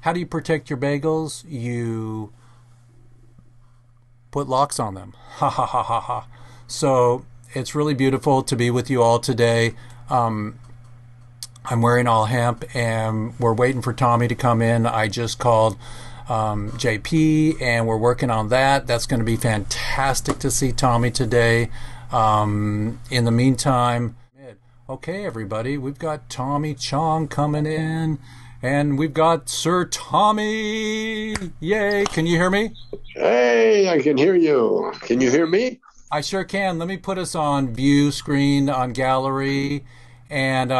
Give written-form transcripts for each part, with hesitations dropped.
how do you protect your bagels? You put locks on them. Ha ha ha ha ha. So it's really beautiful to be with you all today. I'm wearing all hemp, and we're waiting for Tommy to come in. I just called JP, and we're working on that. That's going to be fantastic to see Tommy today. In the meantime, okay, everybody, we've got Tommy Chong coming in, and we've got Sir Tommy. Yay! Can you hear me? Hey, I can hear you. Can you hear me? I sure can. Let me put us on view screen on gallery. And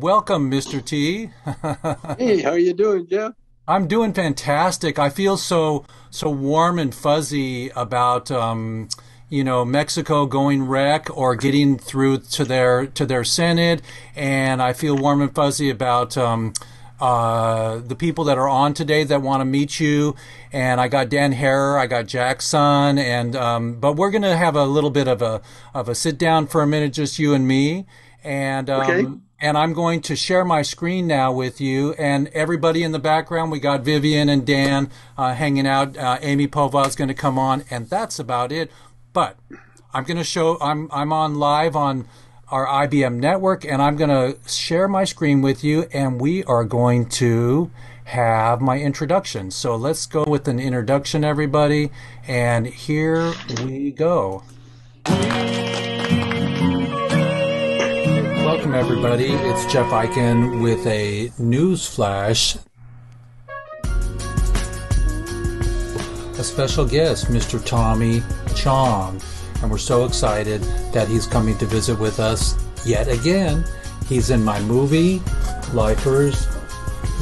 welcome, Mr. T. Hey, how are you doing, Jeff? I'm doing fantastic. I feel so warm and fuzzy about Mexico going rec or getting through to their Senate, and I feel warm and fuzzy about the people that are on today that want to meet you. And I got Dan Harrer, I got Jackson, and but we're gonna have a little bit of a sit down for a minute, just you and me. And Okay. and I'm going to share my screen now with you and everybody in the background. We got Vivian and Dan hanging out. Amy Pova is going to come on, and that's about it. But I'm going to show. I'm on live on our IBM network, and I'm going to share my screen with you, and we are going to have my introduction. So let's go with an introduction, everybody, and here we go. Welcome, everybody. It's Jeff Eichen with a news flash. A special guest, Mr. Tommy Chong. And we're so excited that he's coming to visit with us yet again. He's in my movie, Lifers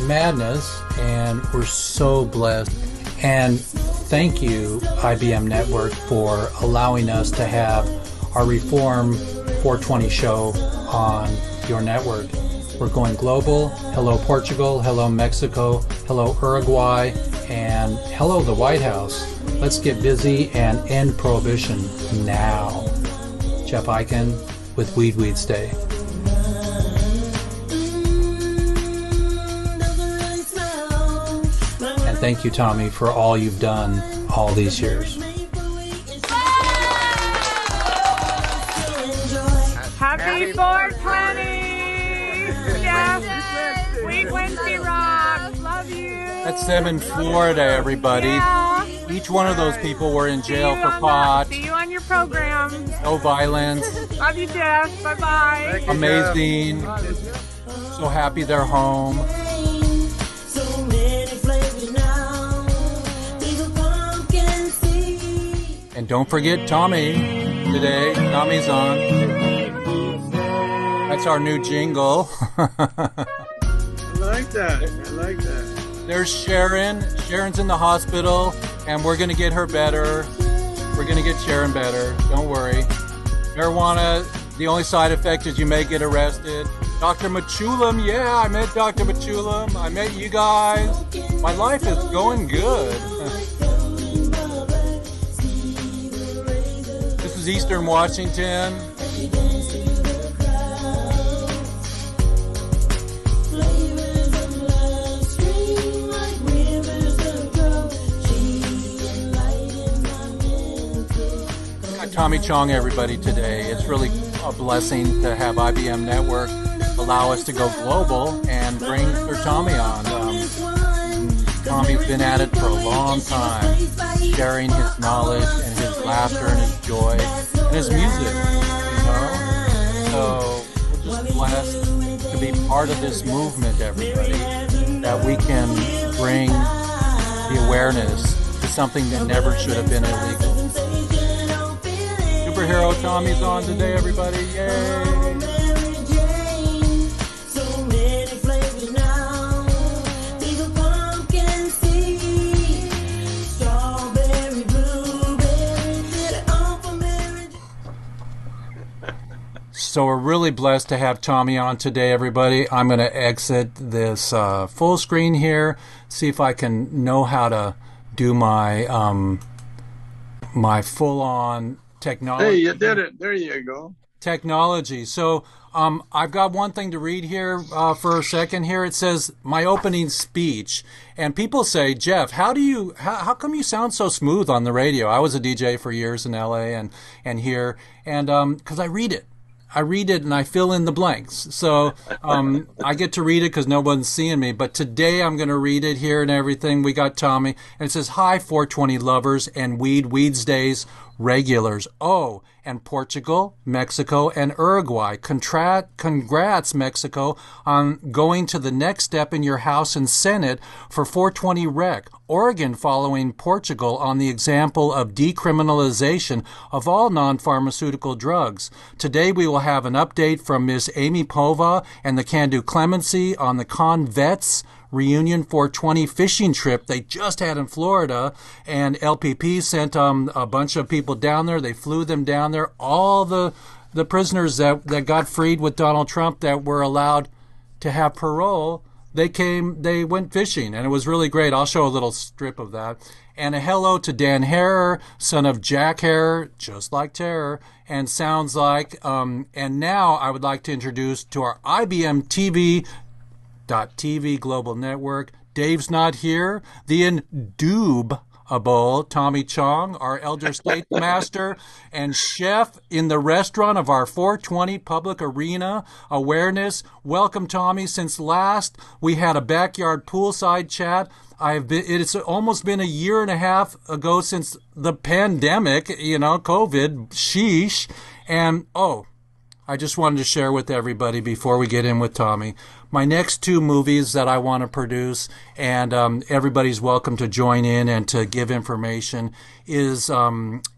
Madness, and we're so blessed. And thank you, IBM Network, for allowing us to have our Reform 420 show on your network. We're going global. Hello Portugal, hello Mexico, hello Uruguay, and hello the White House. Let's get busy and end prohibition now. Jeff Eichen with WEEDSDAYS. And thank you, Tommy, for all you've done all these years. Happy 420! Jeff, Sweet Wednesday Rock, love you! That's them in Florida, everybody. Yeah. Each one of those people were in jail for pot. See you on your program. No violence. Love you, Jeff. Bye-bye. Amazing. So happy they're home. And don't forget Tommy today. Tommy's on. That's our new jingle. I like that. I like that. There's Sharon. Sharon's in the hospital, and we're going to get her better. We're going to get Sharon better. Don't worry. Marijuana, the only side effect is you may get arrested. Dr. Machulam, yeah, I met Dr. Machulam. I met you guys. My life is going good. This is Eastern Washington. Tommy Chong, everybody, today. It's really a blessing to have IBM Network allow us to go global and bring Sir Tommy on. Tommy's been at it for a long time, sharing his knowledge and his laughter and his joy and his music, So we're just blessed to be part of this movement, everybody, that we can bring the awareness to something that never should have been illegal. Superhero Tommy's on today, everybody. Yay! So we're really blessed to have Tommy on today, everybody. I'm going to exit this full screen here, see if I can know how to do my my full-on technology. Hey, you did it. There you go. Technology. So I've got one thing to read here for a second here. It says my opening speech, and people say, Jeff, how come you sound so smooth on the radio? I was a DJ for years in LA and here, and because I read it. I read it and I fill in the blanks. So I get to read it because no one's seeing me. But today I'm going to read it here and everything. We got Tommy. And it says, hi, 420 lovers and WEEDSDAYS regulars. Oh, and Portugal, Mexico, and Uruguay. Congrats, Mexico, on going to the next step in your House and Senate for 420 rec. Oregon following Portugal on the example of decriminalization of all non-pharmaceutical drugs. Today we will have an update from Ms. Amy Pova and the Can Do Clemency on the Convets Reunion 420 fishing trip they just had in Florida, and LPP sent a bunch of people down there. They flew them down there. All the prisoners that got freed with Donald Trump that were allowed to have parole, they went fishing, and it was really great. I'll show a little strip of that. And a hello to Dan Harrer, son of Jack Harrer, just like Terror, and sounds like. And now I would like to introduce to our IBM TV Global Network. Dave's not here. The indubitable Tommy Chong, our elder state master and chef in the restaurant of our 420 Public Arena Awareness. Welcome, Tommy. Since last we had a backyard poolside chat, it's almost been a year and a half ago since the pandemic, COVID, sheesh. And, I just wanted to share with everybody before we get in with Tommy, my next two movies that I want to produce, and everybody's welcome to join in and to give information, is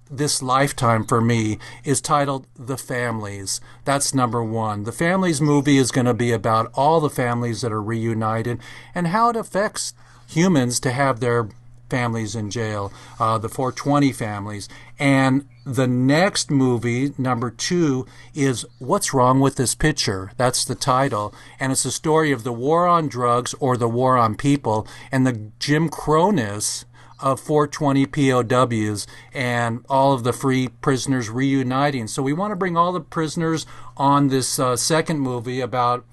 This Lifetime for me is titled The Families. That's number one. The Families movie is going to be about all the families that are reunited and how it affects humans to have their families in jail, the 420 families. And the next movie, number two, is What's Wrong with This Picture? That's the title. And it's a story of the war on drugs or the war on people and the Jim Crowness of 420 POWs and all of the free prisoners reuniting. So we want to bring all the prisoners on this second movie about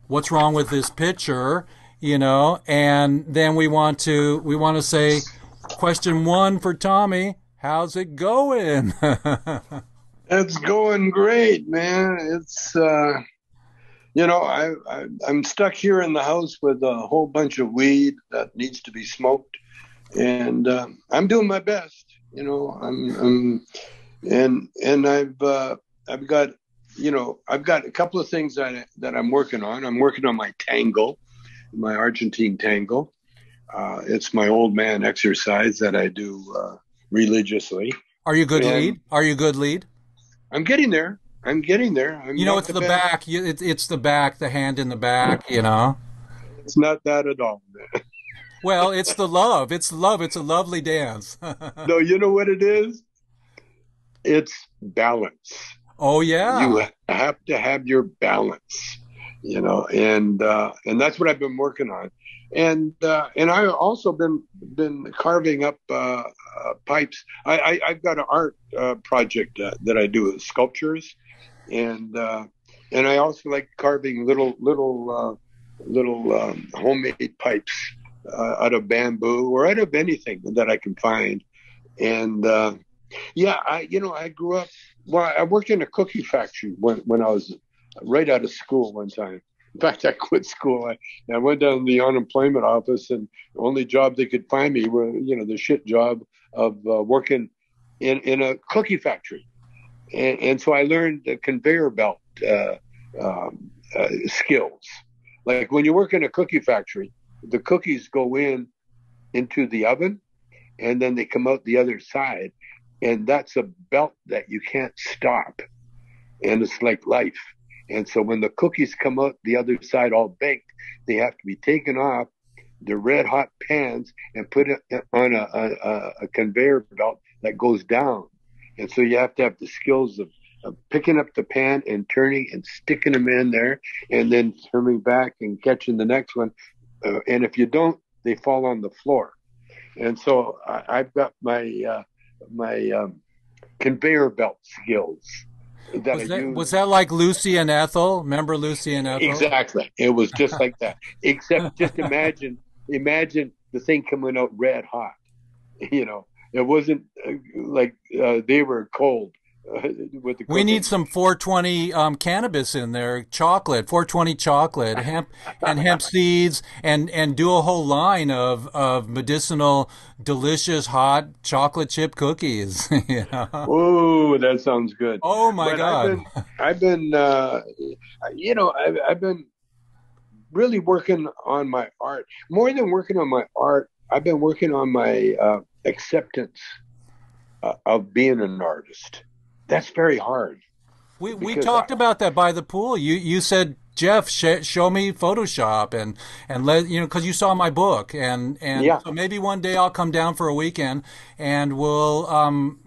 what's wrong with this picture, and then we want to say, question one for Tommy, how's it going? It's going great, man. It's I'm stuck here in the house with a whole bunch of weed that needs to be smoked, and I'm doing my best. I've got a couple of things that I'm working on. I'm working on my tango, my Argentine tango. It's my old man exercise that I do religiously. Are you good lead? Are you good lead? I'm getting there. It's the back. It's the back, the hand in the back, It's not that at all, man. Well, it's the love. It's love. It's a lovely dance. No, you know what it is? It's balance. Oh, yeah. You have to have your balance, and that's what I've been working on. And I've also been carving up pipes. I've got an art project that I do with sculptures, and I also like carving little homemade pipes out of bamboo or out of anything that I can find. And I grew up. Well, I worked in a cookie factory when I was right out of school one time. In fact, I quit school. I went down to the unemployment office, and the only job they could find me were, the shit job of working in a cookie factory. And so I learned the conveyor belt skills. Like when you work in a cookie factory, the cookies go into the oven, and then they come out the other side. And that's a belt that you can't stop. And it's like life. And so when the cookies come out the other side all baked, they have to be taken off the red hot pans and put it on a conveyor belt that goes down. And so you have to have the skills of picking up the pan and turning and sticking them in there and then turning back and catching the next one. And if you don't, they fall on the floor. And so I've got my conveyor belt skills. that I used. Was that like Lucy and Ethel? Remember Lucy and Ethel? Exactly. It was just like that. Except just imagine the thing coming out red hot. It wasn't like they were cold. With the we need some 420 cannabis in there, chocolate, 420 chocolate, hemp seeds, and do a whole line of medicinal, delicious, hot chocolate chip cookies. Oh, that sounds good. Oh my God! I've been really working on my art. More than working on my art, I've been working on my acceptance of being an artist. That's very hard. We talked about that by the pool. You said, Jeff, show me Photoshop and let because you saw my book and yeah. So maybe one day I'll come down for a weekend and we'll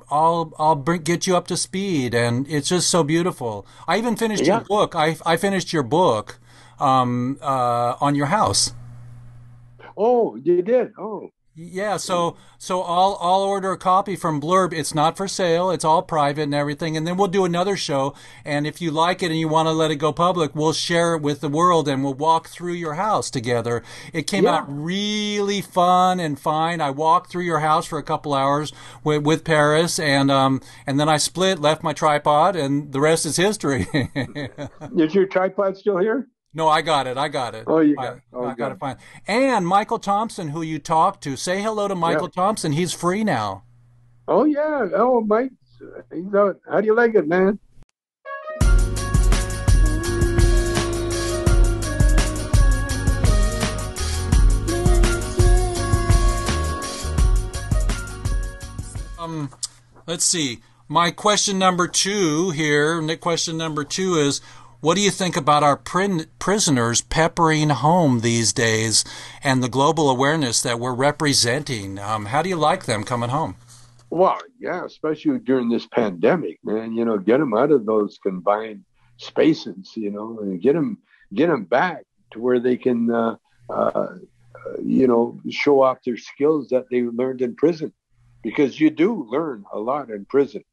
I'll get you up to speed, and it's just so beautiful. I even finished your book. I finished your book on your house. Oh, you did? Oh. Yeah, so I'll order a copy from Blurb. It's not for sale. It's all private and everything. And then we'll do another show. And if you like it and you want to let it go public, we'll share it with the world and we'll walk through your house together. It came out really fun and fine. I walked through your house for a couple hours with Paris, and then I split, left my tripod, and the rest is history. Is your tripod still here? No, I got it. Oh, you got it. I got it fine. And Michael Thompson, who you talked to, say hello to Michael Thompson. He's free now. Oh, yeah. Oh, Mike, he's out. How do you like it, man? Let's see. My question number 2 here, question number 2 is, what do you think about our prisoners peppering home these days and the global awareness that we're representing? How do you like them coming home? Well, yeah, especially during this pandemic, man. Get them out of those confined spaces, and get them back to where they can, show off their skills that they learned in prison, because you do learn a lot in prison.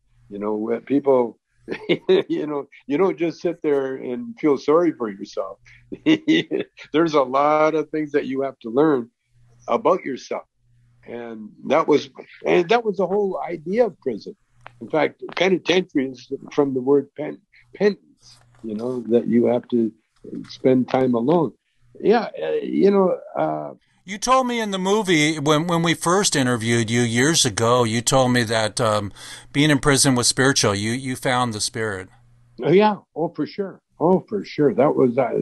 People. You don't just sit there and feel sorry for yourself. There's a lot of things that you have to learn about yourself, and that was the whole idea of prison. In fact, penitentiary is from the word penance. That you have to spend time alone. Yeah, you told me in the movie when we first interviewed you years ago, you told me that being in prison was spiritual. You found the spirit. Oh yeah. Oh, for sure. That was that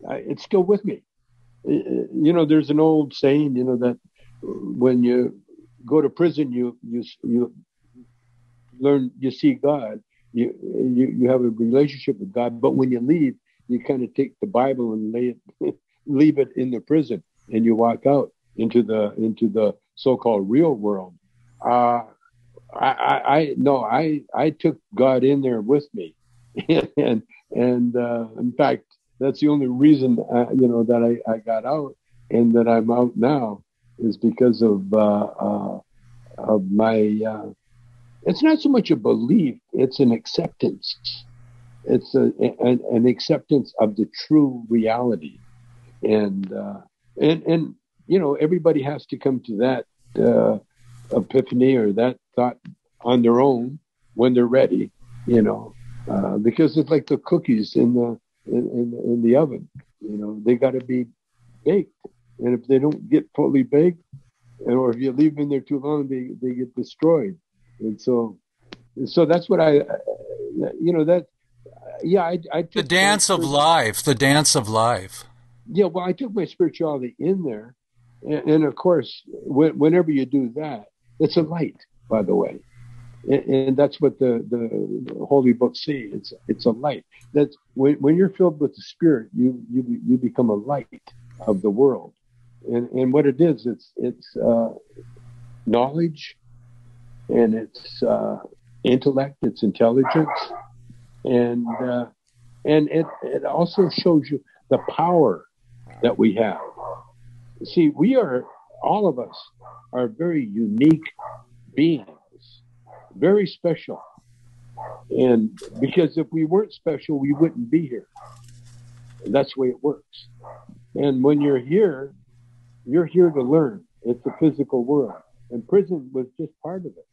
it's still with me. There's an old saying, that when you go to prison, you learn, you see God, you have a relationship with God, but when you leave, you kind of take the Bible and leave it in the prison, and you walk out into the so-called real world. I took God in there with me, and in fact, that's the only reason that I got out and that I'm out now is because of my. It's not so much a belief; it's an acceptance. It's an acceptance of the true reality, and everybody has to come to that epiphany or that thought on their own when they're ready, because it's like the cookies in the oven, they got to be baked, and if they don't get fully baked, or if you leave them in there too long, they get destroyed, and so that's what I took the dance of life. Yeah, well, I took my spirituality in there, and of course, whenever you do that, it's a light, by the way, and that's what the holy books say. It's a light. That's when you're filled with the Spirit, you become a light of the world, and what it is, it's knowledge, and it's intellect, it's intelligence. And it also shows you the power that we have. See, all of us are very unique beings. very special. And because if we weren't special, we wouldn't be here. And that's the way it works. And when you're here to learn. It's a physical world. And prison was just part of it.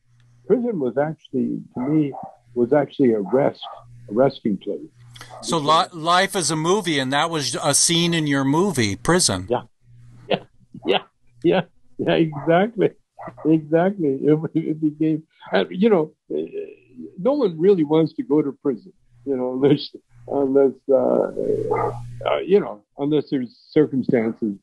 Prison was actually, to me, a resting place. So life is a movie, and that was a scene in your movie, Prison. Yeah, exactly. It became, no one really wants to go to prison, unless there's circumstances.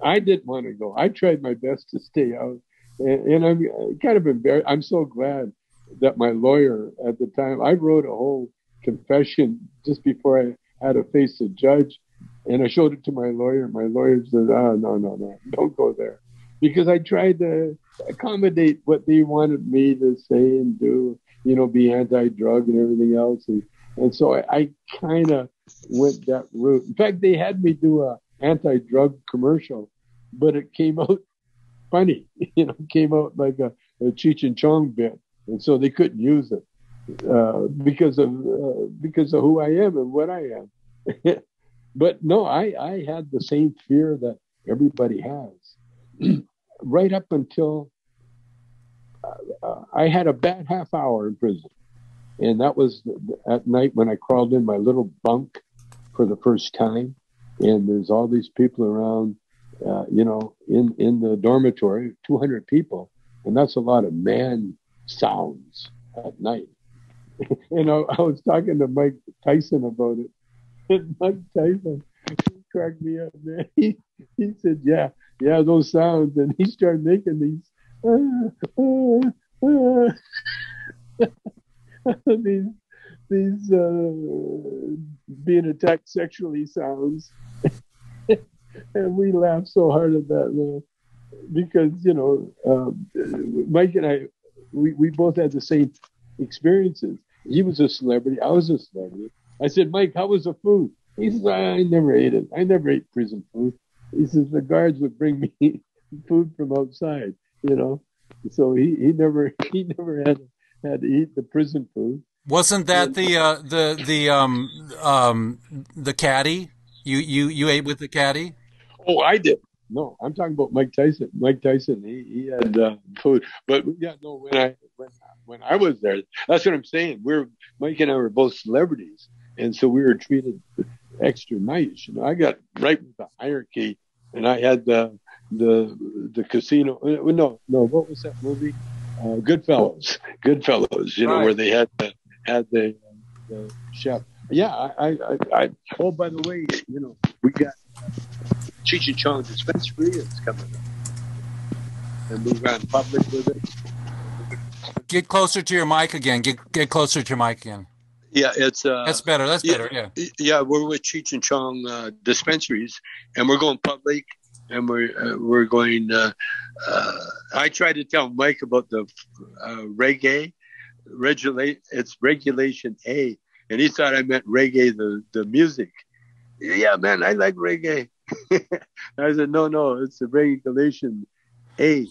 I didn't want to go. I tried my best to stay out, and I'm kind of embarrassed. I'm so glad that my lawyer at the time, I wrote a whole confession just before I had to face a judge, and I showed it to my lawyer. My lawyer said, no, don't go there. Because I tried to accommodate what they wanted me to say and do, be anti-drug and everything else. And so I kind of went that route. In fact, they had me do a anti-drug commercial, but it came out funny. It came out like a Cheech and Chong bit. And so they couldn't use it because of who I am and what I am. But no, I had the same fear that everybody has. Right up until I had a bad half hour in prison. And that was at night when I crawled in my little bunk for the first time. And there's all these people around, in the dormitory, 200 people. And that's a lot of man sounds at night. And I was talking to Mike Tyson about it. And Mike Tyson cracked me up, man. He said, yeah, those sounds. And he started making these, these being attacked sexually sounds. And we laughed so hard at that, man. Because, Mike and I, we both had the same experiences. He was a celebrity. I was a celebrity. I said, Mike, how was the food? He says, I never ate it. I never ate prison food. He says, the guards would bring me food from outside, So he never had to eat the prison food. Wasn't that the caddy? You ate with the caddy? Oh, I did. No, I'm talking about Mike Tyson. Mike Tyson, he had food. But yeah, no, when I was there, that's what I'm saying. Mike and I were both celebrities, and so we were treated extra nice. I got right with the hierarchy, and I had the casino. No, what was that movie? Goodfellas, right. Where they had the chef. Yeah, I. Oh, by the way, we got Cheech and Chong dispensary is coming up, and we've gone public with it. Get closer to your mic again. Get closer to your mic again. Yeah, it's that's better. That's better. Yeah. Yeah, we're with Cheech and Chong dispensaries, and we're going public, and we're going. I tried to tell Mike about the reggae. It's Regulation A, and he thought I meant reggae, the music. Yeah, man, I like reggae. I said, no, it's the Regulation A,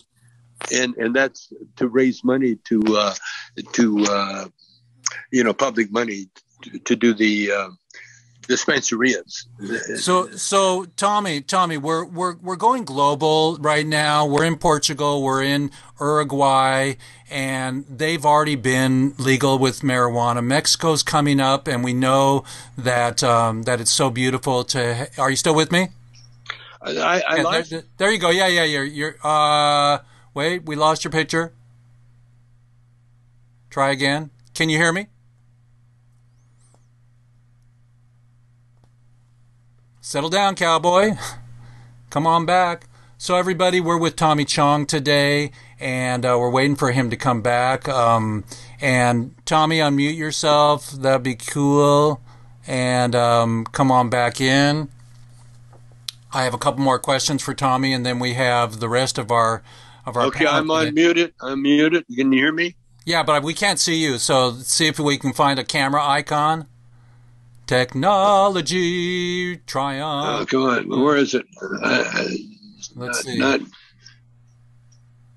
and that's to raise money to public money to do the dispensarias. So Tommy, we're going global right now. We're in Portugal, we're in Uruguay, and they've already been legal with marijuana. Mexico's coming up, and we know that that it's so beautiful to. Are you still with me? I lost. There you go. Yeah. You're. Wait, we lost your picture. Try again. Can you hear me? Settle down, cowboy. Come on back. So everybody, we're with Tommy Chong today, and we're waiting for him to come back. And Tommy, unmute yourself. That'd be cool. And come on back in. I have a couple more questions for Tommy, and then we have the rest of our Okay, I'm unmuted. I'm muted. Can you hear me? Yeah, but we can't see you. So see if we can find a camera icon. Technology triumph. Oh, come on. Where is it? Let's see.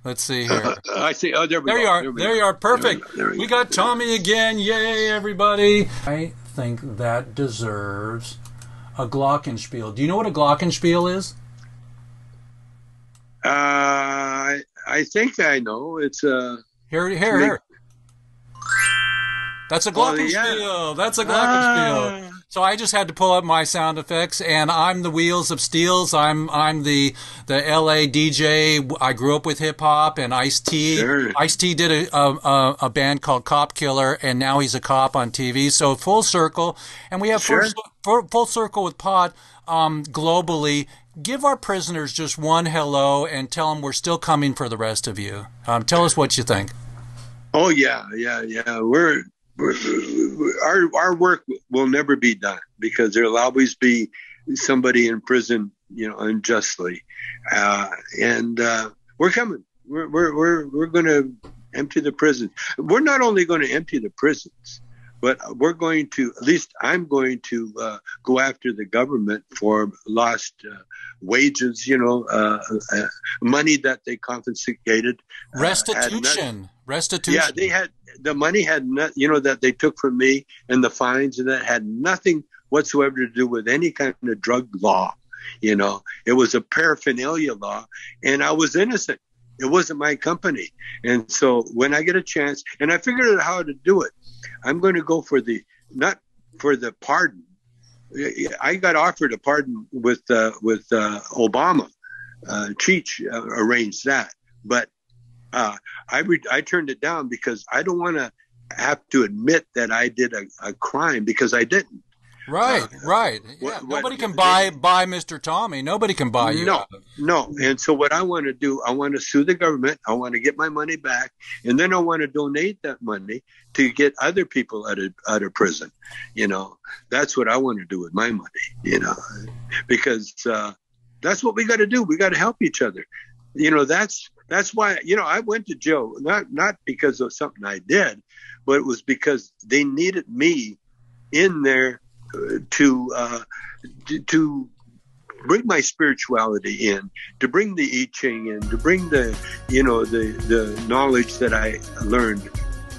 Let's see here. I see. Oh, there we go. There you are. There you are. Perfect. We got There Tommy again. Yay, everybody. I think that deserves a glockenspiel. Do you know what a glockenspiel is? I think I know. It's Here. That's a glockenspiel. yeah. That's a glockenspiel. So I just had to pull up my sound effects, and I'm the Wheels of Steels. I'm the LA DJ. I grew up with hip hop and Ice-T. Sure. Ice-T did a band called Cop Killer, and now he's a cop on TV. So full circle, and we have Sure. full circle with Pod globally. Give our prisoners just one hello and tell them we're still coming for the rest of you. Tell us what you think. Oh yeah. Our work will never be done because there'll always be somebody in prison, unjustly, and we're coming. We're going to empty the prison. We're not only going to empty the prisons, but we're going to, at least I'm going to go after the government for lost wages, money that they confiscated. Restitution. Yeah, they had the money that they took from me and the fines, and that had nothing whatsoever to do with any kind of drug law. It was a paraphernalia law, and I was innocent. It wasn't my company. And so when I get a chance, and I figured out how to do it, I'm going to go not for the pardon. I got offered a pardon with Obama. Cheech arranged that, but I turned it down because I don't want to have to admit that I did a crime, because I didn't. Right. Yeah. Nobody can buy Mr. Tommy. Nobody can buy you. No. And so what I want to do, I want to sue the government. I want to get my money back, and then I want to donate that money to get other people out of prison. That's what I want to do with my money. Because that's what we got to do. We got to help each other. That's why, I went to jail, not because of something I did, but it was because they needed me in there to bring my spirituality in, to bring the I Ching in, to bring the knowledge that I learned,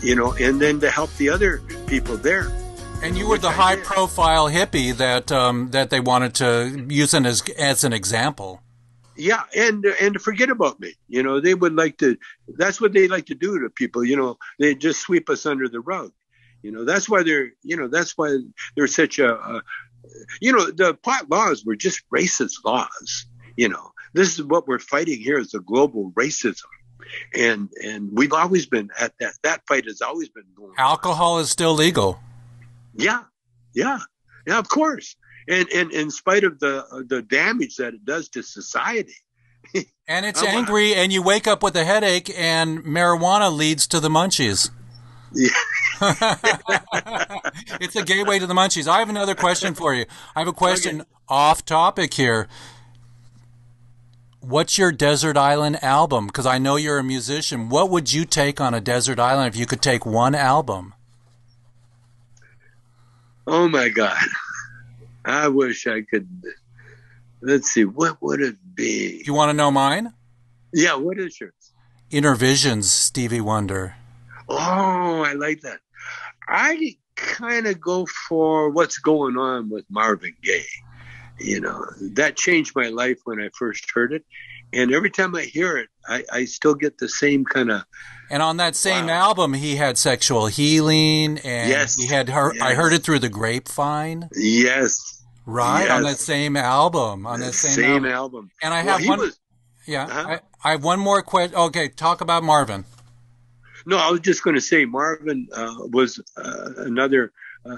and then to help the other people there. And you were the high-profile hippie that they wanted to use as an example. Yeah, and to forget about me. They would like to. That's what they like to do to people. They just sweep us under the rug. That's why they're. That's why they're such a. The pot laws were just racist laws. This is what we're fighting here, is a global racism, and we've always been at that. That fight has always been going. Alcohol is still legal. Yeah, of course. And in spite of the damage that it does to society. And it's angry, and you wake up with a headache, and marijuana leads to the munchies. Yeah. It's a gateway to the munchies. I have another question for you. I have a question off topic here. What's your desert island album? Because I know you're a musician. What would you take on a desert island if you could take one album? Oh, my God. I wish I could. Let's see. What would it be? Do you want to know mine? Yeah. What is yours? Inner Visions, Stevie Wonder. Oh, I like that. I kind of go for What's Going On with Marvin Gaye. That changed my life when I first heard it. And every time I hear it, I still get the same kind of. And on that same album, he had Sexual Healing, and he had I Heard It Through the Grapevine. Yes. Right, on that same album. On that same album. And I have one. I have one more question. Okay, talk about Marvin. No, I was just going to say Marvin was another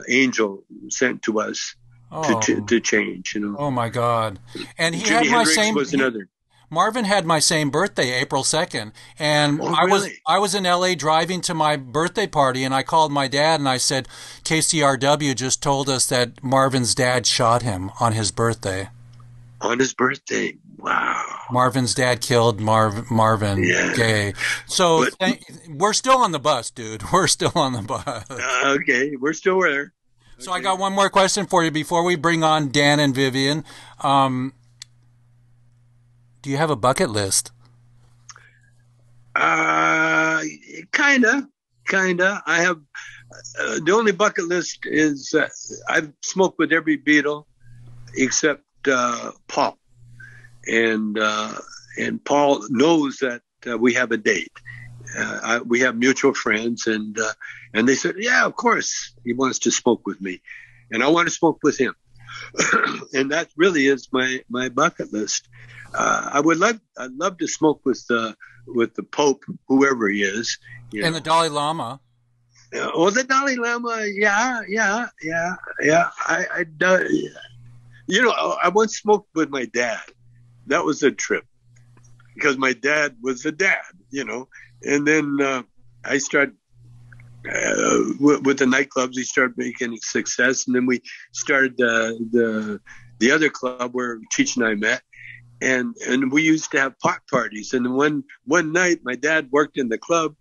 angel sent to us to change. Oh my God! And he Jimi had my Hendrix same. Was another. Marvin had my same birthday, April 2nd, and I was in LA driving to my birthday party, and I called my dad and I said, KCRW just told us that Marvin's dad shot him on his birthday. On his birthday? Wow. Marvin's dad killed Marvin Gaye. So we're still on the bus, dude. We're still on the bus. Okay, we're still there. So I got one more question for you before we bring on Dan and Vivian. Do you have a bucket list? Kinda. I have the only bucket list is I've smoked with every Beatle except Paul, and Paul knows that we have a date. We have mutual friends, and they said, yeah, of course, he wants to smoke with me, and I want to smoke with him, and that really is my bucket list. I'd love to smoke with the Pope, whoever he is, and the Dalai Lama. The Dalai Lama, yeah. I once smoked with my dad. That was a trip because my dad was a dad, and then I started with the nightclubs. We started making success, and then we started the other club where Cheech and I met. And we used to have pot parties. And one night, my dad worked in the club.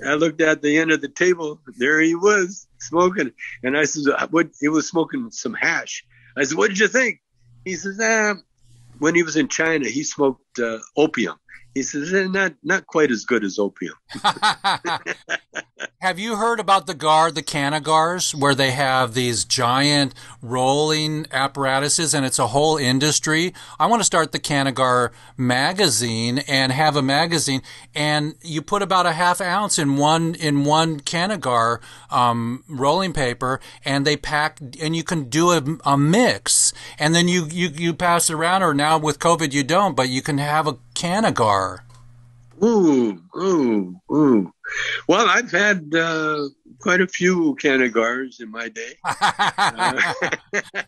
I looked at the end of the table. There he was smoking. And I said, he was smoking some hash. I said, what did you think? He says, when he was in China, he smoked opium. He says, not quite as good as opium. Have you heard about the Canagars, where they have these giant rolling apparatuses, and it's a whole industry? I want to start the Canagar magazine and have a magazine, and you put about a half ounce in one Canagar rolling paper, and they pack, and you can do a mix, and then you pass it around, or now with COVID you don't, but you can have a Canagar. Ooh. Well, I've had quite a few Canagars in my day.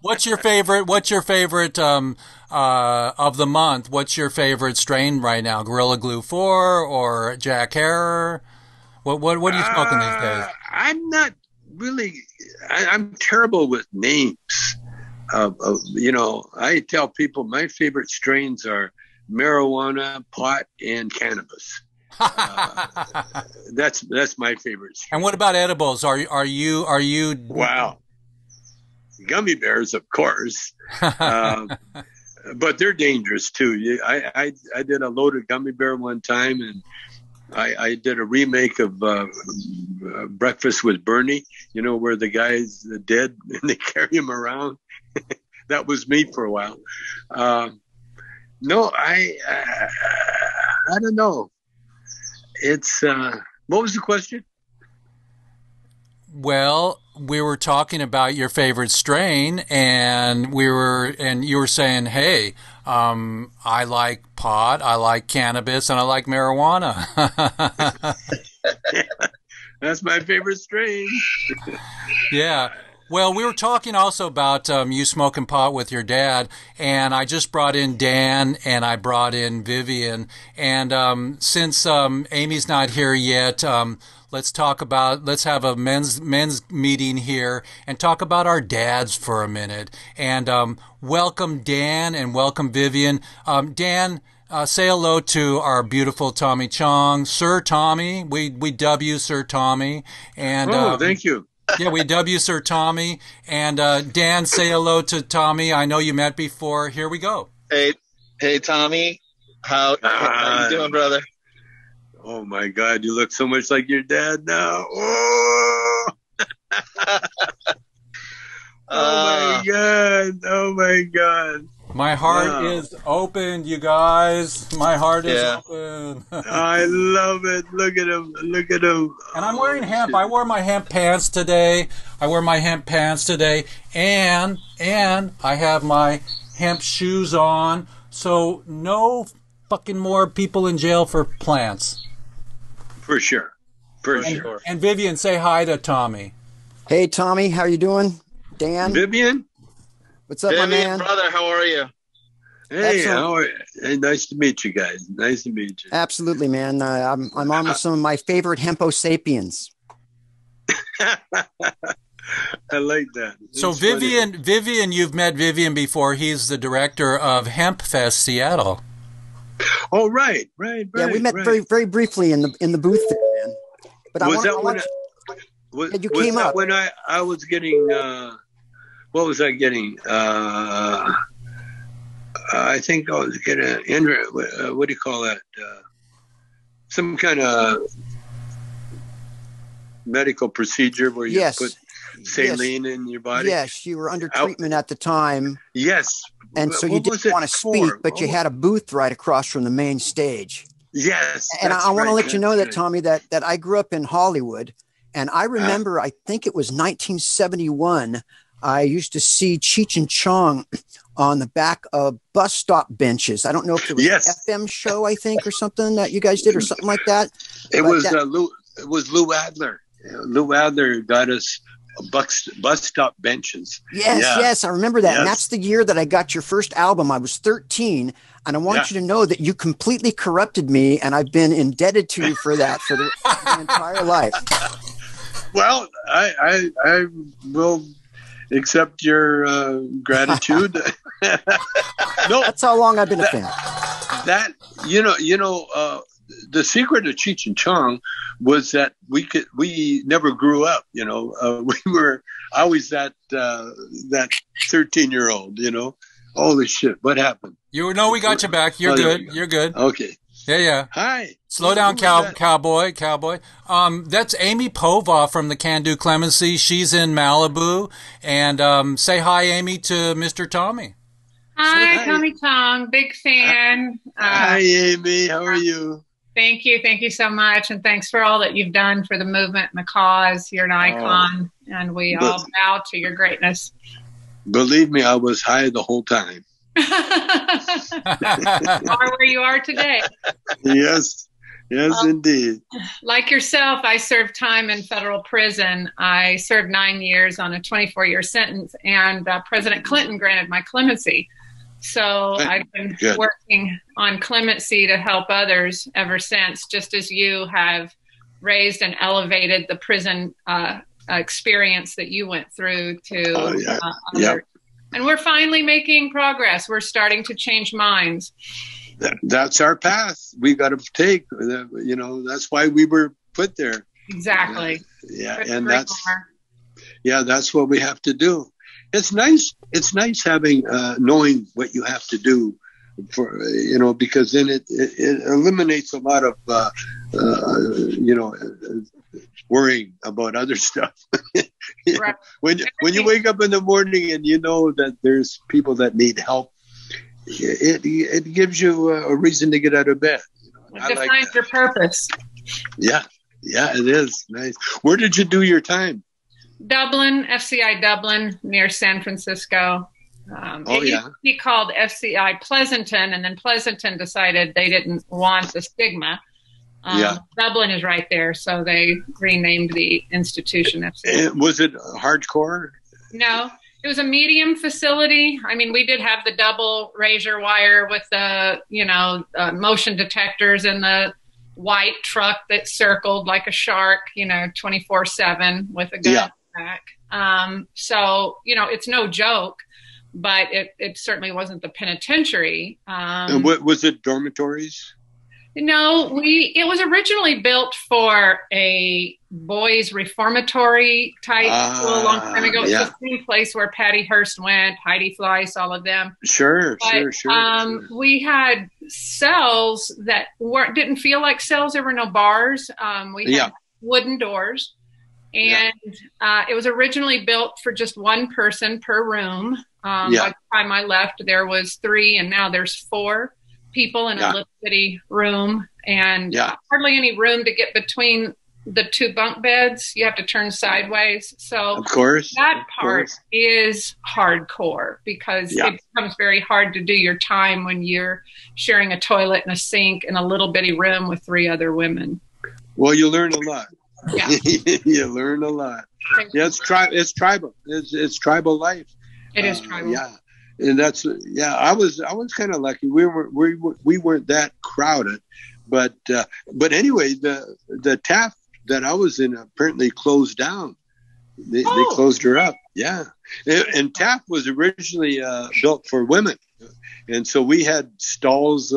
What's your favorite of the month? What's your favorite strain right now? Gorilla Glue 4 or Jack Herer? What are you smoking these days? I'm not really. I'm terrible with names. I tell people my favorite strains are marijuana, pot, and cannabis. That's my favorite strain. And what about edibles? Are you? Wow, gummy bears, of course, but they're dangerous too. I did a loaded gummy bear one time, and I did a remake of Breakfast with Bernie. Where the guy's dead and they carry him around. That was me for a while. No, I don't know. It's what was the question? Well, we were talking about your favorite strain, and you were saying, "Hey, I like pot, I like cannabis, and I like marijuana." That's my favorite strain. Yeah. Well, we were talking also about you smoking pot with your dad, and I just brought in Dan and I brought in Vivian. And since Amy's not here yet, let's have a men's meeting here and talk about our dads for a minute. And welcome Dan and welcome Vivian. Dan, say hello to our beautiful Tommy Chong, Sir Tommy. We dub you Sir Tommy. And thank you. Yeah, we dub you Sir Tommy. And Dan, say hello to Tommy. I know you met before. Here we go. Hey, Tommy. How you doing, brother? Oh, my God. You look so much like your dad now. Oh, my God. Oh, my God. My heart is open, you guys. My heart is open. I love it. Look at him. Look at him. And I'm wearing hemp. I wore my hemp pants today. And I have my hemp shoes on. So no fucking more people in jail for plants. For sure. For sure. And Vivian, say hi to Tommy. Hey, Tommy. How you doing? Dan? Vivian? What's up, my man? Brother, how are you? Hey, how are you? Hey, nice to meet you guys. Nice to meet you. Absolutely, man. I'm on with some of my favorite Hempo sapiens. I like that. So Vivian, you've met Vivian before. He's the director of Hemp Fest Seattle. Oh, right. Yeah, we met very, very briefly in the booth there, man. But you came up when I was getting. What was I getting? I think I was getting what do you call that? some kind of medical procedure where you put saline in your body? Yes, you were under treatment at the time. Yes. And so you didn't want to speak, but you had a booth right across from the main stage. Yes. And I want to let you know that, Tommy, that I grew up in Hollywood. And I remember, I think it was 1971, I used to see Cheech and Chong on the back of bus stop benches. I don't know if it was an FM show, I think, or something that you guys did or something like that. It was Lou Adler. Lou Adler got us bus stop benches. Yes, I remember that. Yes. And that's the year that I got your first album. I was 13. And I want you to know that you completely corrupted me, and I've been indebted to you for that for the entire life. Well, I will accept your gratitude. No, that's how long I've been a fan. That the secret of Cheech and Chong was that we never grew up. We were always that 13-year-old. Holy shit! What happened? We got you back. You're good. You're good. Okay. Yeah. Hi. Slow down, cowboy. That's Amy Pova from the Can Do Clemency. She's in Malibu. And say hi, Amy, to Mr. Tommy. Hi, Tommy Chong. Big fan. Hi, Amy. How are you? Thank you. Thank you so much. And thanks for all that you've done for the movement and the cause. You're an icon. And we all bow to your greatness. Believe me, I was high the whole time. Are where you are today. Yes, indeed. Like yourself, I served time in federal prison. I served 9 years on a 24-year sentence, and President Clinton granted my clemency. So I've been working on clemency to help others ever since, just as you have raised and elevated the prison experience that you went through to others. And we're finally making progress. We're starting to change minds. That's our path we got to take. That's why we were put there. Exactly. That's what we have to do. It's nice. It's nice having knowing what you have to do for because then it eliminates a lot of worrying about other stuff. Right. When you wake up in the morning and you know that there's people that need help, it gives you a reason to get out of bed. It defines your purpose. Yeah, it is nice. Where did you do your time? Dublin, FCI Dublin, near San Francisco. It used to be called FCI Pleasanton, and then Pleasanton decided they didn't want the stigma. Dublin is right there, so they renamed the institution FCI. Was it hardcore? No, it was a medium facility. I mean, we did have the double razor wire with the, motion detectors and the white truck that circled like a shark, 24/7 with a gun back. So, it's no joke, but it certainly wasn't the penitentiary. And what was it, dormitories? No, it was originally built for a boys' reformatory type school a long time ago. It's the same place where Patty Hearst went, Heidi Fleiss, all of them. Sure. We had cells that didn't feel like cells. There were no bars. We had wooden doors. And it was originally built for just one person per room. By the time I left, there was 3, and now there's 4 people in a little bitty room, and hardly any room to get between the 2 bunk beds. You have to turn sideways. So of course, that part is hardcore because it becomes very hard to do your time when you're sharing a toilet and a sink in a little bitty room with 3 other women. Well, you learn a lot. Yeah. You learn a lot. It's tribal. It's tribal life. It is tribal. And that's I was kind of lucky. We weren't that crowded, but anyway, the TAF that I was in apparently closed down. They closed her up. Yeah, and TAF was originally built for women, and so we had stalls,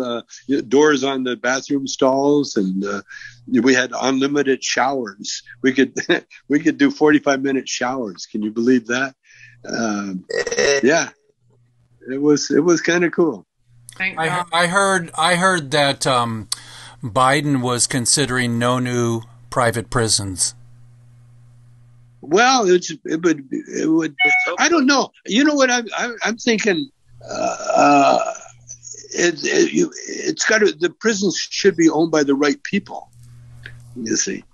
doors on the bathroom stalls, and we had unlimited showers. We could do 45-minute showers. Can you believe that? It was kind of cool. I heard that Biden was considering no new private prisons. Well, it would. I don't know. You know what I'm thinking? It's got to. The prisons should be owned by the right people. You see,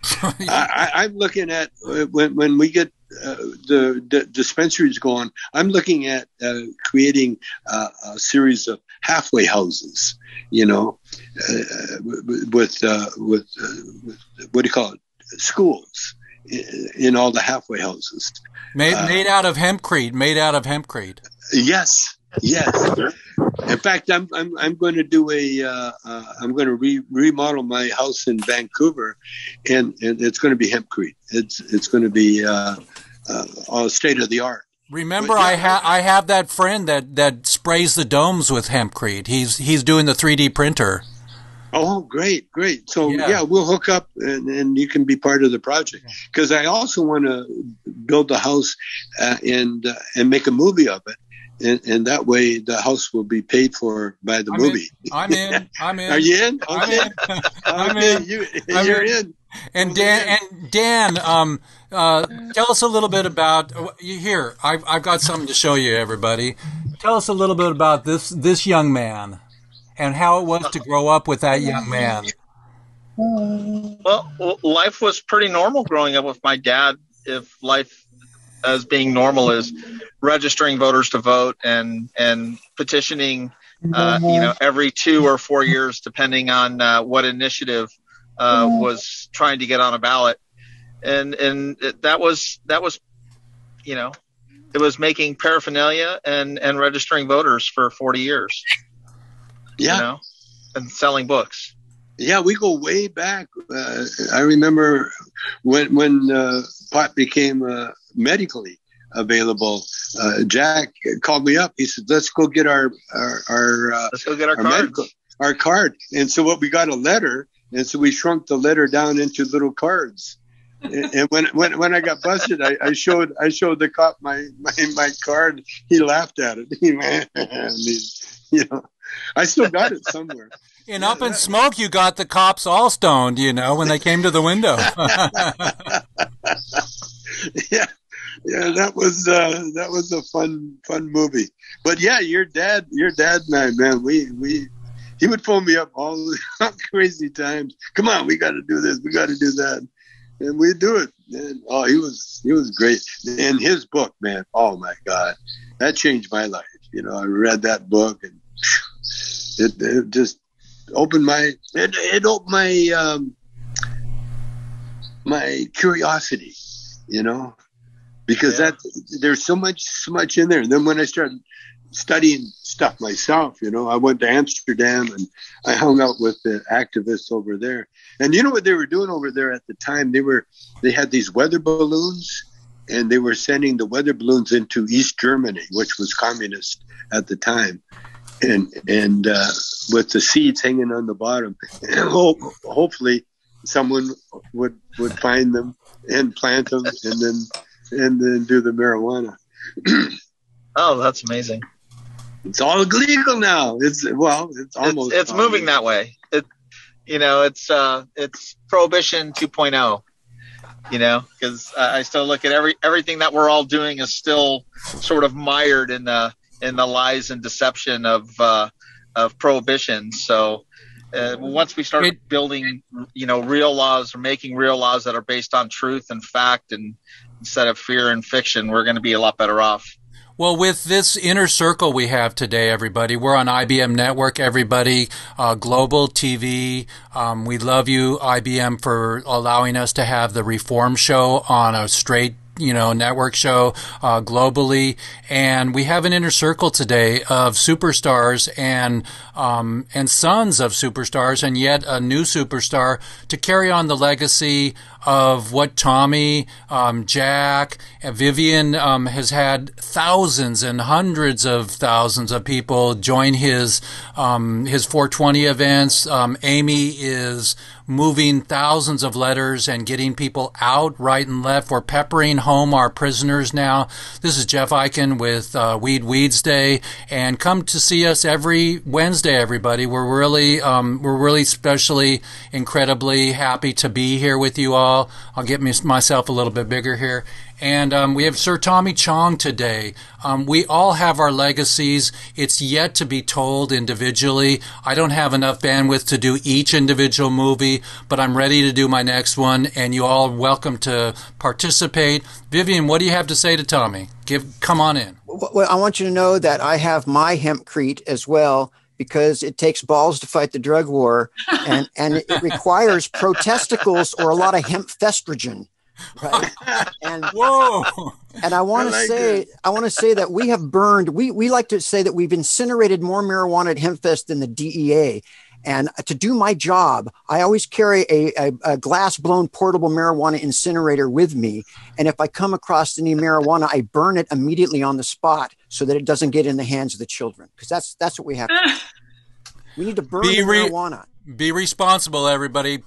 I'm looking at when we get the dispensaries going. I'm looking at creating a series of halfway houses. You know, with what do you call it? Schools. In all the halfway houses, made out of hempcrete. Yes. In fact, I'm going to do I'm going to remodel my house in Vancouver, and it's going to be hempcrete. It's going to be all state of the art. Remember, I have that friend that sprays the domes with hempcrete. He's doing the 3D printer. Oh, great. So, we'll hook up and you can be part of the project. Because I also want to build a house and make a movie of it. And that way the house will be paid for by the movie. I'm in. Are you in? Okay. I'm in. You're in. And Dan, tell us a little bit about here. I've got something to show you, everybody. Tell us a little bit about this young man. And how it was to grow up with that young man. Well, life was pretty normal growing up with my dad. If life as being normal is registering voters to vote and petitioning, every 2 or 4 years, depending on what initiative was trying to get on a ballot, and that was it was making paraphernalia and registering voters for 40 years. Yeah, and selling books. Yeah, we go way back. I remember when pot became medically available. Jack called me up. He said, "Let's go get our card." And so we got a letter, and so we shrunk the letter down into little cards. And when I got busted, I showed the cop my card. He laughed at it. I still got it somewhere. In Up in Smoke, you got the cops all stoned, when they came to the window. Yeah, that was a fun movie. But yeah, your dad and I, man, he would phone me up all crazy times. Come on, we got to do this, we got to do that, and we'd do it. And he was great. And his book, man, oh my God, that changed my life. I read that book and. It just opened my my curiosity, because there's so much in there. And then when I started studying stuff myself, I went to Amsterdam and I hung out with the activists over there. And you know what they were doing over there at the time? They had these weather balloons, and they were sending the weather balloons into East Germany, which was communist at the time. And with the seeds hanging on the bottom, and hopefully someone would find them and plant them, and then do the marijuana. Oh, that's amazing! It's all illegal now. It's almost. It's moving that way. It's prohibition 2.0. Because I still look at everything that we're all doing is still sort of mired in the lies and deception of prohibition. So once we start building, real laws or making real laws that are based on truth and fact, and instead of fear and fiction, we're going to be a lot better off. Well, with this inner circle we have today, everybody, we're on IBM Network, everybody, Global TV. We love you, IBM, for allowing us to have the Reform Show on a straight network show globally, and we have an inner circle today of superstars and sons of superstars, and yet a new superstar to carry on the legacy of what Tommy, Jack, and Vivian has had thousands and hundreds of thousands of people join his 420 events. Amy is moving thousands of letters and getting people out right and left. We're peppering home our prisoners now. This is Jeff Eichen with Weeds Day, and come to see us every Wednesday, everybody. We're really especially incredibly happy to be here with you all. I'll get myself a little bit bigger here. And we have Sir Tommy Chong today. We all have our legacies. It's yet to be told individually. I don't have enough bandwidth to do each individual movie, but I'm ready to do my next one, and you all are welcome to participate. Vivian, what do you have to say to Tommy? Come on in. Well, I want you to know that I have my hempcrete as well, because it takes balls to fight the drug war, and it requires protesticles or a lot of hemp festrogen. Right. And whoa. And I want to say that we have burned. We like to say that we've incinerated more marijuana at HempFest than the DEA. And to do my job, I always carry a glass blown portable marijuana incinerator with me. And if I come across any marijuana, I burn it immediately on the spot so that it doesn't get in the hands of the children. Because that's what we have to do. We need to burn the marijuana. Be responsible, everybody.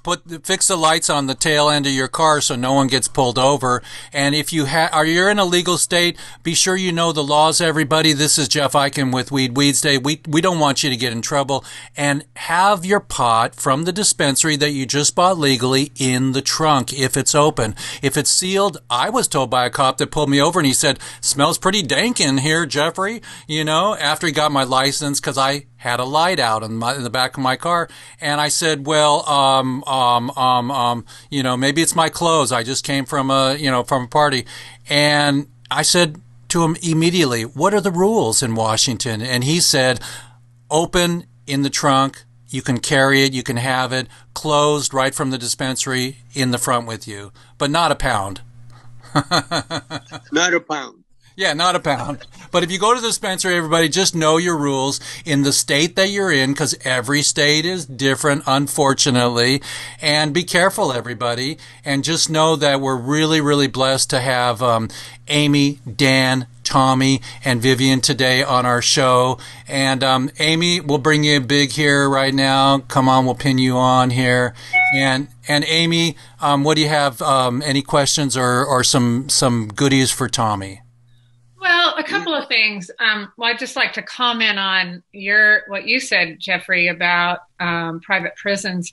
Fix the lights on the tail end of your car so no one gets pulled over. And if you're in a legal state, be sure you know the laws, everybody. This is Jeff Eichen with WEEDSDAYS. We don't want you to get in trouble. And have your pot from the dispensary that you just bought legally in the trunk if it's open. If it's sealed, I was told by a cop that pulled me over and he said, "Smells pretty dank in here, Jeffrey," after he got my license, because I had a light out in the back of my car. And I said, well, maybe it's my clothes. I just came from a party. And I said to him immediately, "What are the rules in Washington?" And he said, "Open in the trunk. You can carry it. You can have it. Closed right from the dispensary in the front with you, but not a pound." Not a pound. Yeah, not a pound. But if you go to the dispensary, everybody, just know your rules in the state that you're in, because every state is different, unfortunately. And be careful, everybody. And just know that we're really, really blessed to have Amy, Dan, Tommy, and Vivian today on our show. And Amy, we'll bring you big here right now. Come on, we'll pin you on here. And Amy, what do you have? Any questions or some goodies for Tommy? Well, a couple of things. I'd just like to comment on what you said, Jeffrey, about private prisons.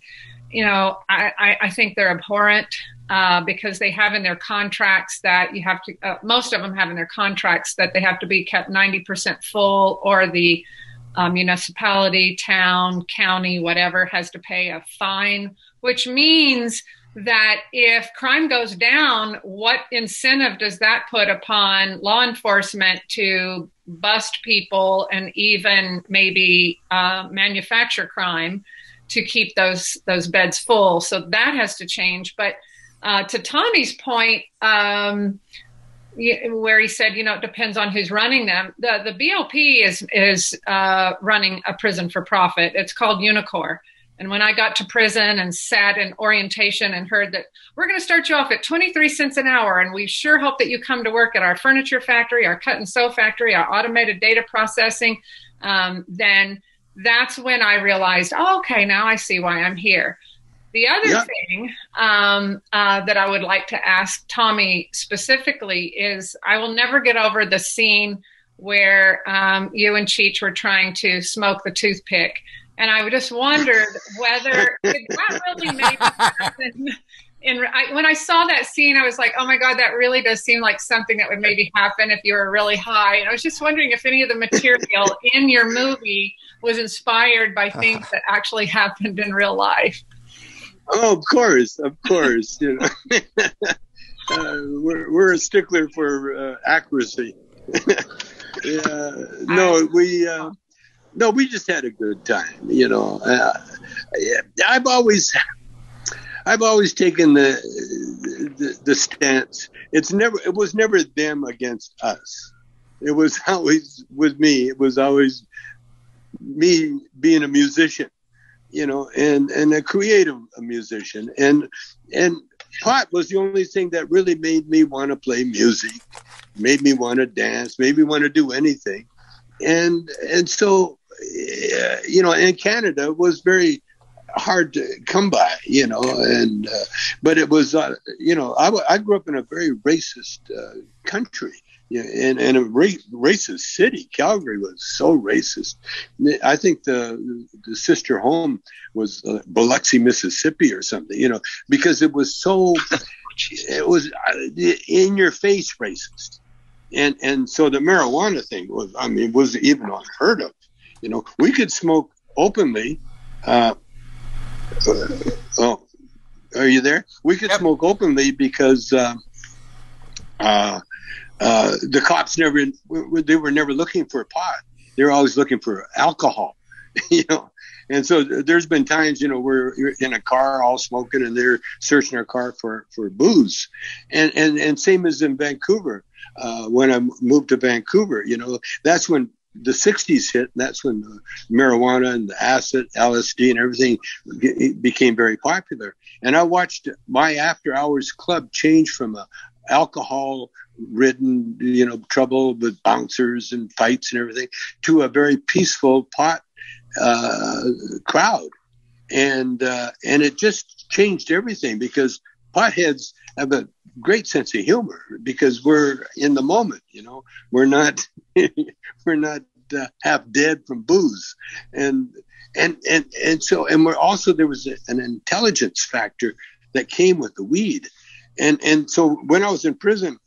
I think they're abhorrent because they have in their contracts that you have to. Most of them have in their contracts that they have to be kept 90% full, or the municipality, town, county, whatever, has to pay a fine, which means that if crime goes down, what incentive does that put upon law enforcement to bust people and even maybe manufacture crime to keep those beds full? So that has to change. But to Tommy's point, where he said, it depends on who's running them. The BOP is running a prison for profit. It's called Unicor. And when I got to prison and sat in orientation and heard that we're going to start you off at 23 cents an hour, and we sure hope that you come to work at our furniture factory, our cut and sew factory, our automated data processing, then that's when I realized, okay, now I see why I'm here. The other thing that I would like to ask Tommy specifically is, I will never get over the scene where you and Cheech were trying to smoke the toothpick. And I just wondered whether did that really make happen. When I saw that scene, I was like, oh my God, that really does seem like something that would maybe happen if you were really high. And I was just wondering if any of the material in your movie was inspired by things that actually happened in real life. Oh, of course. We're a stickler for accuracy. No, we just had a good time. I've always taken the stance. It was never them against us. It was always with me. It was always me being a musician, and a creative musician. And pot was the only thing that really made me want to play music, made me want to dance, made me want to do anything. And so, in Canada was very hard to come by, and but it was, I grew up in a very racist country, and a racist city. Calgary was so racist. I think the sister home was Biloxi, Mississippi or something, because it was so, it was in your face racist. And so the marijuana thing was even unheard of. We could smoke openly. Oh, are you there? We could smoke openly because the cops they were never looking for pot. They were always looking for alcohol, And so there's been times, we're in a car all smoking and they're searching our car for booze. And same as in Vancouver. When I moved to Vancouver, that's when the 60s hit. And that's when the marijuana and the acid, LSD and everything became very popular. And I watched my after hours club change from a alcohol ridden, trouble with bouncers and fights and everything to a very peaceful pot crowd. And it just changed everything because potheads have a great sense of humor because we're in the moment, we're not half dead from booze. And we're also, there was an intelligence factor that came with the weed. And so when I was in prison,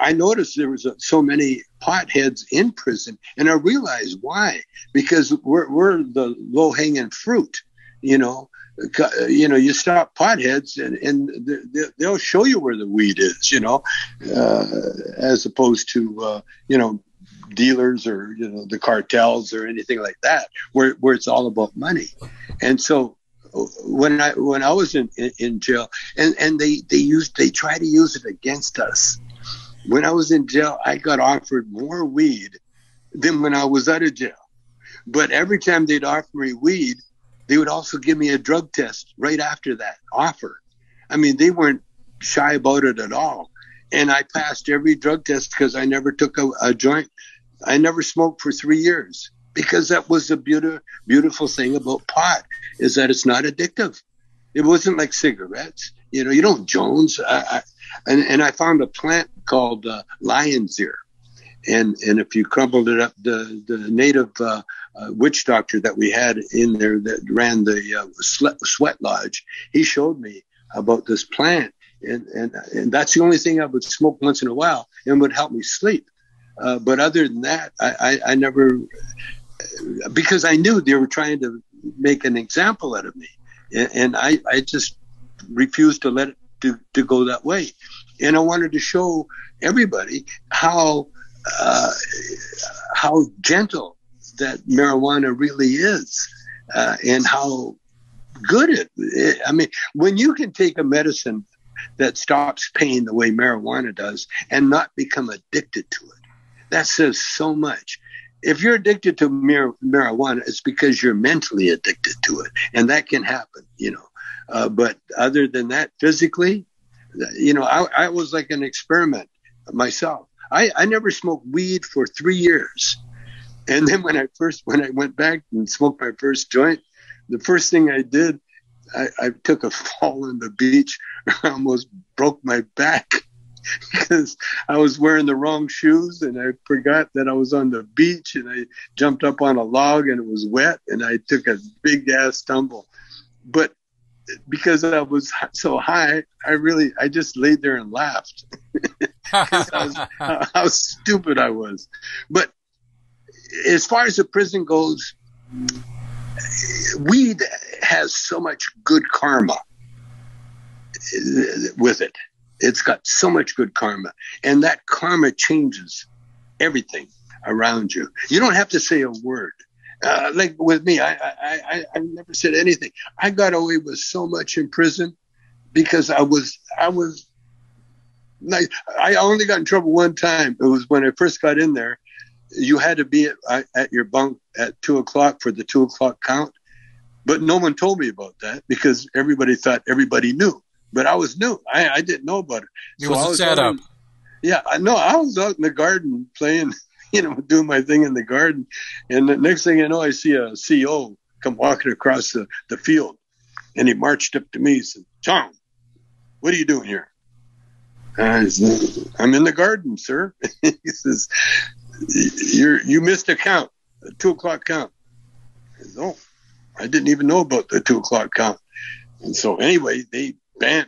I noticed there was so many potheads in prison, and I realized why, because we're the low hanging fruit, you stop potheads and they'll show you where the weed is, as opposed to, dealers or, the cartels or anything like that, where it's all about money. And so when I was in jail and they try to use it against us. When I was in jail, I got offered more weed than when I was out of jail. But every time they'd offer me weed, they would also give me a drug test right after that offer. I mean, they weren't shy about it at all. And I passed every drug test because I never took a joint. I never smoked for 3 years because that was the beautiful thing about pot is that it's not addictive. It wasn't like cigarettes. You don't Jones. And I found a plant called lion's ear. And if you crumbled it up, the native witch doctor that we had in there that ran the sweat lodge, he showed me about this plant. And that's the only thing I would smoke once in a while and would help me sleep. But other than that, I never, because I knew they were trying to make an example out of me. And I just refused to let it to go that way. And I wanted to show everybody how gentle that marijuana really is, and how good it. I mean, when you can take a medicine that stops pain the way marijuana does and not become addicted to it, that says so much. If you're addicted to marijuana, it's because you're mentally addicted to it, and that can happen, but other than that, physically, I was like an experiment myself. I never smoked weed for 3 years. And then when I went back and smoked my first joint, the first thing I did, I took a fall on the beach. I almost broke my back because I was wearing the wrong shoes and I forgot that I was on the beach and I jumped up on a log and it was wet and I took a big ass tumble. But because I was so high, I just laid there and laughed. How stupid I was. But as far as the prison goes, weed has so much good karma with it. It's got so much good karma. And that karma changes everything around you. You don't have to say a word. Like with me, I never said anything. I got away with so much in prison because I was like, I only got in trouble one time. It was when I first got in there. You had to be at your bunk at 2:00 for the 2:00 count. But no one told me about that because everybody thought everybody knew. But I was new. I didn't know about it. It was a setup. Yeah, I know. I was out in the garden playing, doing my thing in the garden. And the next thing I know, I see a CO come walking across the field. And he marched up to me. He said, "Chong, what are you doing here?" I said, "I'm in the garden, sir." He says, you missed a count, a 2 o'clock count." I said, "Oh, I didn't even know about the 2 o'clock count." And so anyway, they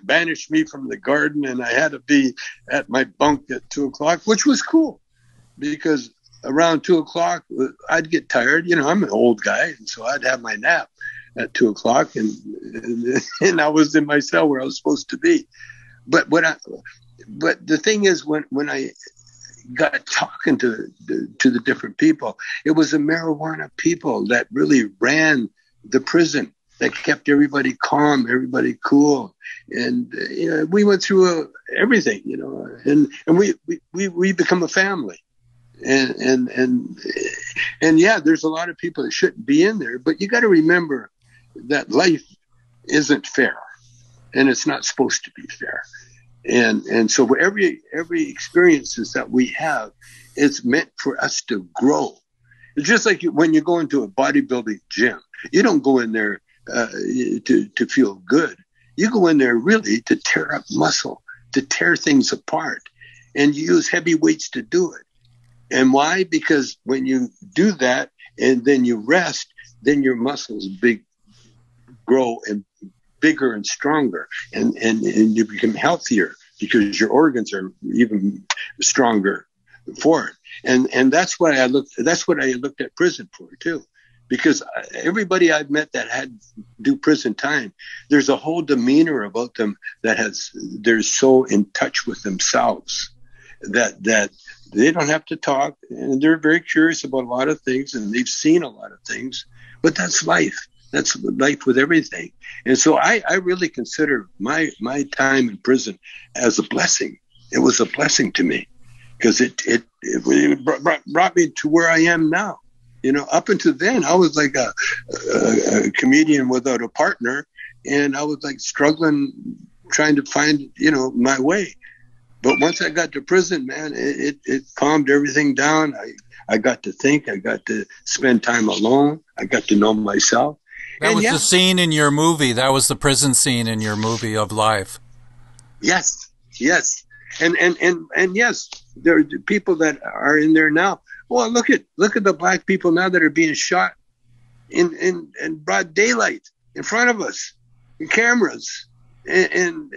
banished me from the garden, and I had to be at my bunk at 2 o'clock, which was cool because around 2 o'clock, I'd get tired. I'm an old guy, and so I'd have my nap at 2 o'clock, and I was in my cell where I was supposed to be. But the thing is, when I got talking to the different people, it was the marijuana people that really ran the prison, that kept everybody calm, everybody cool, and we went through everything, and we become a family, and yeah, there's a lot of people that shouldn't be in there, but you got to remember that life isn't fair, and it's not supposed to be fair. And so every experiences that we have is meant for us to grow. It's just like when you go into a bodybuilding gym, you don't go in there to feel good. You go in there really to tear up muscle, to tear things apart, and you use heavy weights to do it. And why? Because when you do that and then you rest, then your muscles grow and bigger and stronger, and you become healthier because your organs are even stronger for it. And that's what I looked at prison for too, because everybody I've met that had do prison time, there's a whole demeanor about them they're so in touch with themselves that they don't have to talk, and they're very curious about a lot of things, and they've seen a lot of things, but that's life. That's life with everything. And so I really consider my time in prison as a blessing. It was a blessing to me because it brought me to where I am now. Up until then, I was like a comedian without a partner, and I was like struggling, trying to find, my way. But once I got to prison, man, it calmed everything down. I got to think. I got to spend time alone. I got to know myself. That was the scene in your movie. That was the prison scene in your movie of life. Yes. And yes, there are people that are in there now. Well, look at the black people now that are being shot in broad daylight in front of us, in cameras, and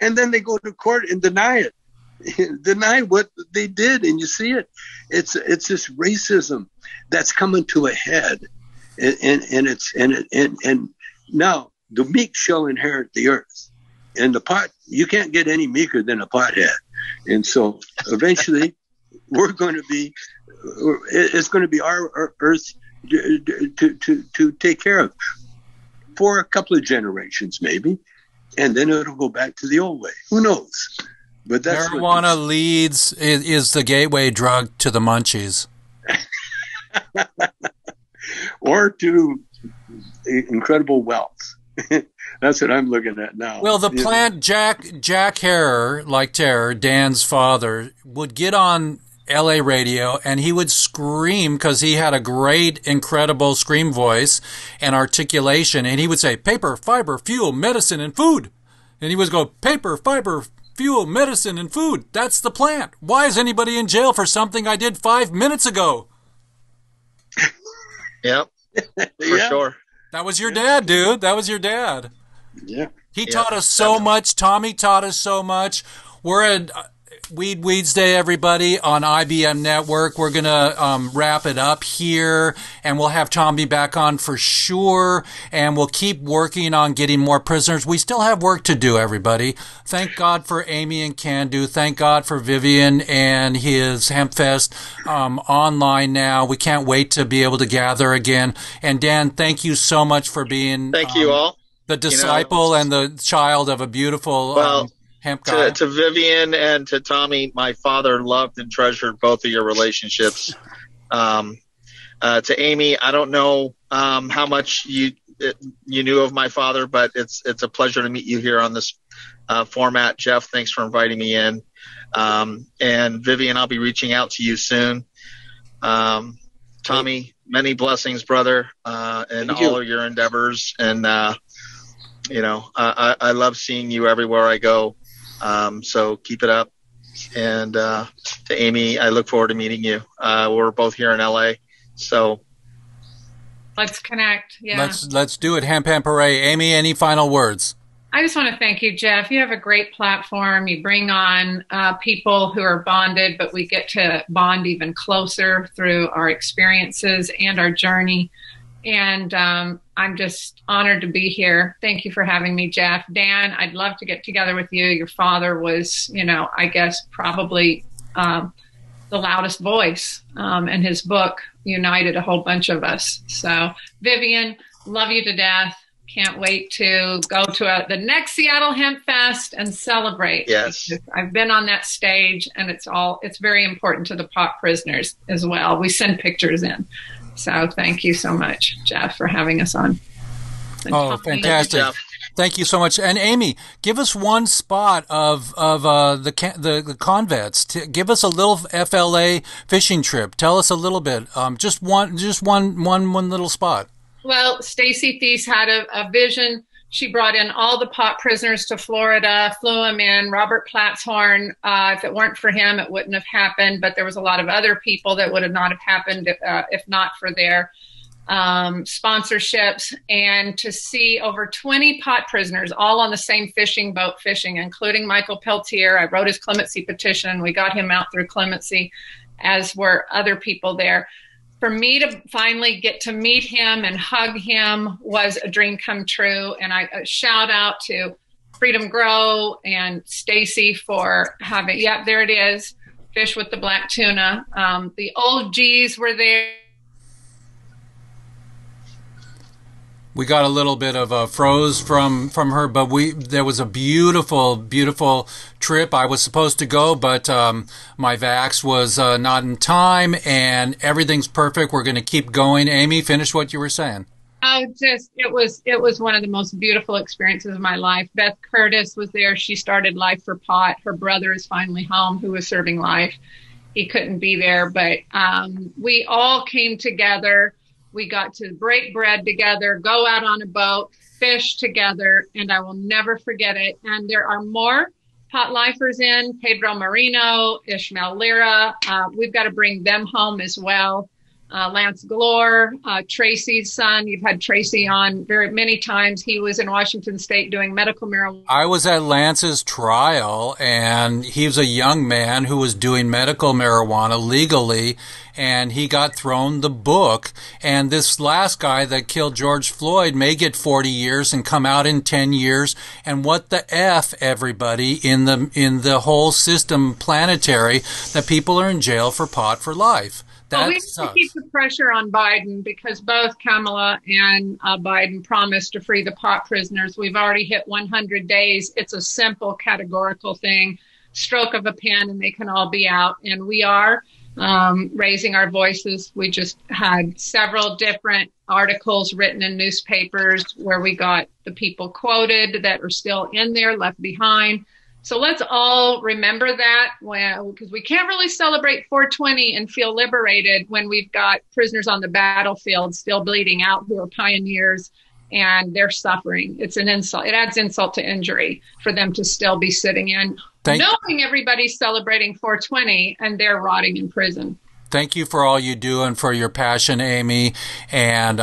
then they go to court and deny it, deny what they did, and you see it. It's this racism that's coming to a head. And now the meek shall inherit the earth, and the pot, you can't get any meeker than a pothead. And so eventually it's going to be our earth to take care of for a couple of generations, maybe. And then it'll go back to the old way. Who knows? But that's marijuana is the gateway drug to the munchies. Or to incredible wealth. That's what I'm looking at now. Well, the plant, Jack Harrer, like Terror, Dan's father, would get on LA radio and he would scream because he had a great, incredible scream voice and articulation. And he would say, paper, fiber, fuel, medicine, and food. And he would go, paper, fiber, fuel, medicine, and food. That's the plant. Why is anybody in jail for something I did 5 minutes ago? Yep, for sure. That was your dad, dude. That was your dad. Yeah. He taught us so much. Tommy taught us so much. We're at Weeds Day, everybody, on IBM Network. We're going to wrap it up here, and we'll have Tommy back on for sure, and we'll keep working on getting more prisoners. We still have work to do, everybody. Thank God for Amy and Can-Do. Thank God for Vivian and his Hemp Fest online now. We can't wait to be able to gather again. And Dan, thank you so much for being thank you all. The disciple and the child of a beautiful hemp guy. To Vivian and to Tommy, my father loved and treasured both of your relationships. To Amy, I don't know how much you knew of my father, but it's a pleasure to meet you here on this format. Jeff, thanks for inviting me in. And Vivian, I'll be reaching out to you soon. Tommy, many blessings, brother, in all of your endeavors. And I love seeing you everywhere I go. So keep it up. And to Amy, I look forward to meeting you. We're both here in LA, so let's connect. Yeah, let's do it. Hemp Hooray. Amy, any final words? I just want to thank you, Jeff. You have a great platform. You bring on people who are bonded, but we get to bond even closer through our experiences and our journey. And I'm just honored to be here. Thank you for having me, Jeff. Dan, I'd love to get together with you. Your father was, I guess probably the loudest voice, and his book united a whole bunch of us. So Vivian, love you to death. Can't wait to go to the next Seattle Hemp Fest and celebrate. Yes. I've been on that stage, and it's very important to the pot prisoners as well. We send pictures in. So thank you so much, Jeff, for having us on. And fantastic. Thank you so much. And Amy, give us one spot of the convents. Give us a little FLA fishing trip. Tell us a little bit. Just one little spot. Well, Stacy Thies had a vision. She brought in all the pot prisoners to Florida, flew them in. Robert Platshorn, if it weren't for him, it wouldn't have happened. But there was a lot of other people that would have not have happened if not for their sponsorships. And to see over 20 pot prisoners all on the same fishing boat fishing, including Michael Peltier. I wrote his clemency petition. We got him out through clemency, as were other people there. For me to finally get to meet him and hug him was a dream come true. And I shout out to Freedom Grow and Stacy for having, there it is, Fish with the Black Tuna. The old G's were there. We got a little bit of a froze from her, but there was a beautiful, beautiful trip. I was supposed to go, but my vax was not in time, and everything's perfect. We're going to keep going. Amy, finish what you were saying. Oh, it was one of the most beautiful experiences of my life. Beth Curtis was there. She started Life for Pot. Her brother is finally home, who was serving life. He couldn't be there, but we all came together. We got to break bread together, go out on a boat, fish together, and I will never forget it. And there are more pot lifers in, Pedro Marino, Ishmael Lira. We've got to bring them home as well. Lance Glore, Tracy's son. You've had Tracy on very many times. He was in Washington State doing medical marijuana. I was at Lance's trial, and he was a young man who was doing medical marijuana legally, and he got thrown the book. And this last guy that killed George Floyd may get 40 years and come out in 10 years. And what the F, everybody, in the whole system planetary, that people are in jail for pot for life. Well, we have to keep the pressure on Biden, because both Kamala and Biden promised to free the pot prisoners. We've already hit 100 days. It's a simple categorical thing, stroke of a pen, and they can all be out. And we are raising our voices. We just had several different articles written in newspapers where we got the people quoted that are still in there, left behind. So let's all remember that, because we can't really celebrate 420 and feel liberated when we've got prisoners on the battlefield still bleeding out who are pioneers, and they're suffering. It's an insult. It adds insult to injury for them to still be sitting in, knowing everybody's celebrating 420 and they're rotting in prison. Thank you for all you do and for your passion, Amy, and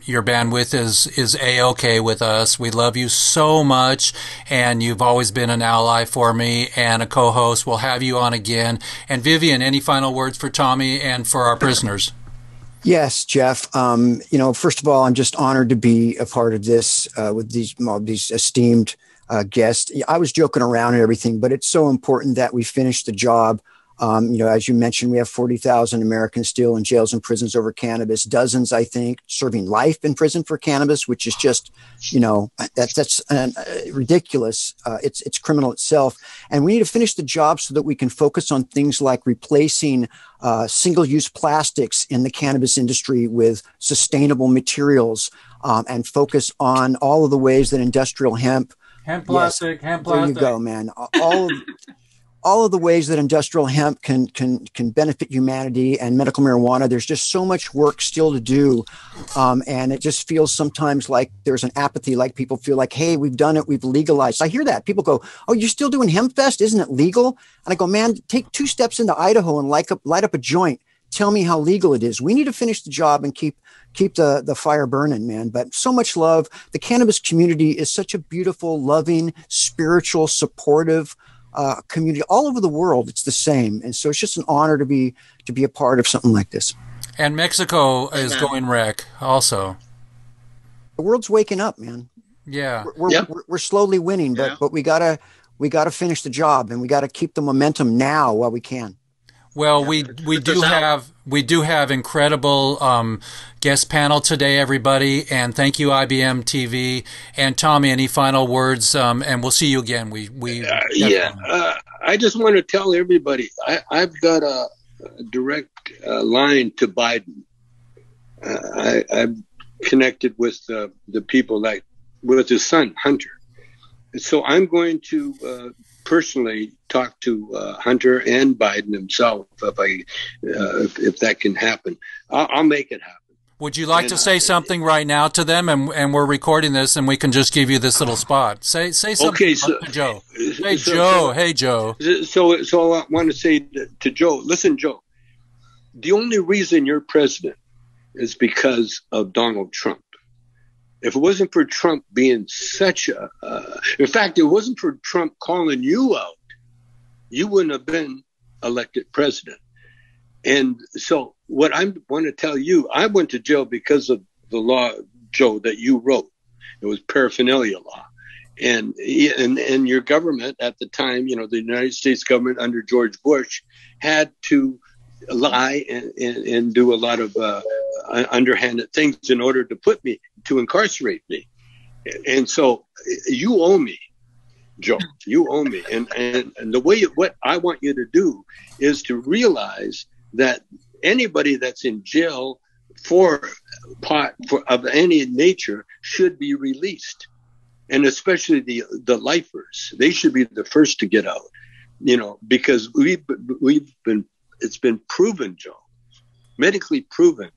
your bandwidth is A-OK with us. We love you so much, and you've always been an ally for me and a co-host. We'll have you on again. And Vivian, any final words for Tommy and for our prisoners? Yes, Jeff. First of all, I'm just honored to be a part of this with these esteemed guests. I was joking around and everything, but it's so important that we finish the job. As you mentioned, we have 40,000 Americans still in jails and prisons over cannabis, dozens, I think, serving life in prison for cannabis, which is just, that's ridiculous. It's criminal itself. And we need to finish the job so that we can focus on things like replacing single-use plastics in the cannabis industry with sustainable materials, and focus on all of the ways that industrial hemp plastic. There you go, man. all of the ways that industrial hemp can benefit humanity and medical marijuana. There's just so much work still to do. And it just feels sometimes like there's an apathy, like people feel like, hey, we've done it. We've legalized. I hear that. People go, oh, you're still doing Hemp Fest? Isn't it legal? And I go, man, take 2 steps into Idaho and light up a joint. Tell me how legal it is. We need to finish the job and keep the fire burning, man. But so much love. The cannabis community is such a beautiful, loving, spiritual, supportive community all over the world. It's the same. And so it's just an honor to be a part of something like this. And Mexico is going rec also. The world's waking up, man. Yeah. We're slowly winning, but we gotta finish the job, and we gotta keep the momentum now while we can. Well, we do have incredible guest panel today, everybody, and thank you, IBM TV. And Tommy, any final words? And we'll see you again. I just want to tell everybody I've got a direct line to Biden. I'm connected with the people, like with his son Hunter. So I'm going to personally talk to Hunter and Biden himself if that can happen. I'll make it happen. Would you like to say something right now to them? And we're recording this, and we can just give you this little spot. Say something to Joe. Hey, Joe. Hey, Joe. So I want to say to Joe, listen, Joe, the only reason you're president is because of Donald Trump. If it wasn't for Trump being in fact, it wasn't for Trump calling you out, you wouldn't have been elected president. And so what I want to tell you, I went to jail because of the law, Joe, that you wrote. It was paraphernalia law. And your government at the time, the United States government under George Bush had to lie and do a lot of underhanded things in order to incarcerate me. And so you owe me, Joe. You owe me. And the way what I want you to do is to realize that anybody that's in jail for pot of any nature should be released. And especially the lifers. They should be the first to get out, because it's been proven, Joe, medically proven,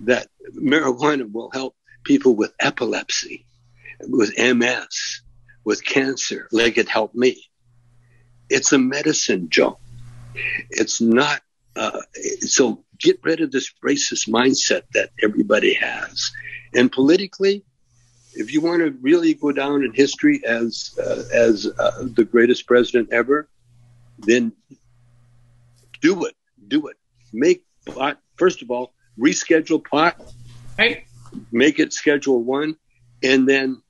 that marijuana will help people with epilepsy, with MS, with cancer, like it helped me. It's a medicine, Joe. It's not. So get rid of this racist mindset that everybody has. And politically, if you want to really go down in history as the greatest president ever, then do it. Do it. Make pot, first of all, reschedule pot, right? Make it Schedule 1, and then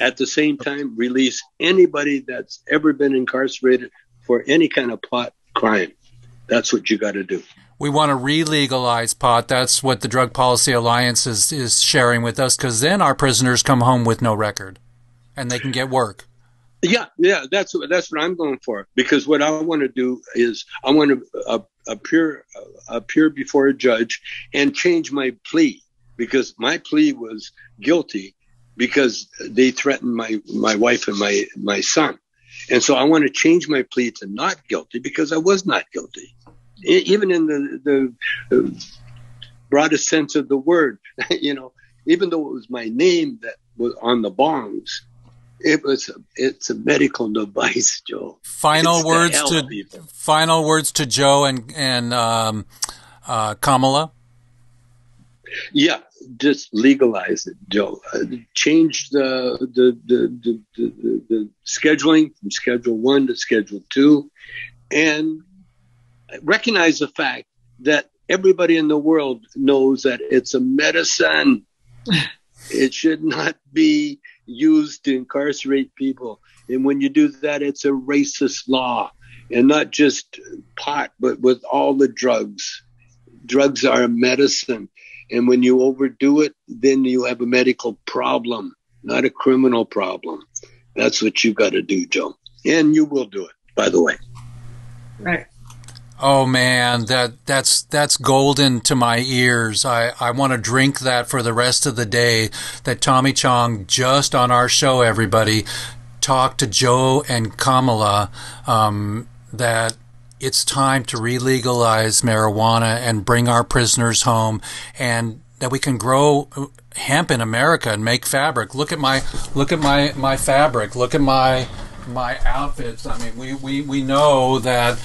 at the same time release anybody that's ever been incarcerated for any kind of pot crime. That's what you got to do. We want to re-legalize pot. That's what the Drug Policy Alliance is sharing with us, because then our prisoners come home with no record and they can get work. Yeah, that's what I'm going for. Because what I want to do is I want to appear before a judge and change my plea, because my plea was guilty because they threatened my wife and my son. And so I want to change my plea to not guilty, because I was not guilty, even in the broadest sense of the word. Even though it was my name that was on the bongs. It's a medical device, Joe. Final words to Joe and Kamala. Yeah, just legalize it, Joe. Change the scheduling from Schedule 1 to Schedule 2, and recognize the fact that everybody in the world knows that it's a medicine. It should not be used to incarcerate people. And when you do that, it's a racist law. And not just pot, but with all the drugs. Drugs are a medicine. And when you overdo it, then you have a medical problem, not a criminal problem. That's what you got to do, Joe. And you will do it, by the way. Right. Oh man, that's golden to my ears. I want to drink that for the rest of the day. That Tommy Chong, just on our show, everybody, talked to Joe and Kamala. that it's time to re-legalize marijuana and bring our prisoners home, and that we can grow hemp in America and make fabric. Look at my fabric. Look at my outfits. I mean, we know that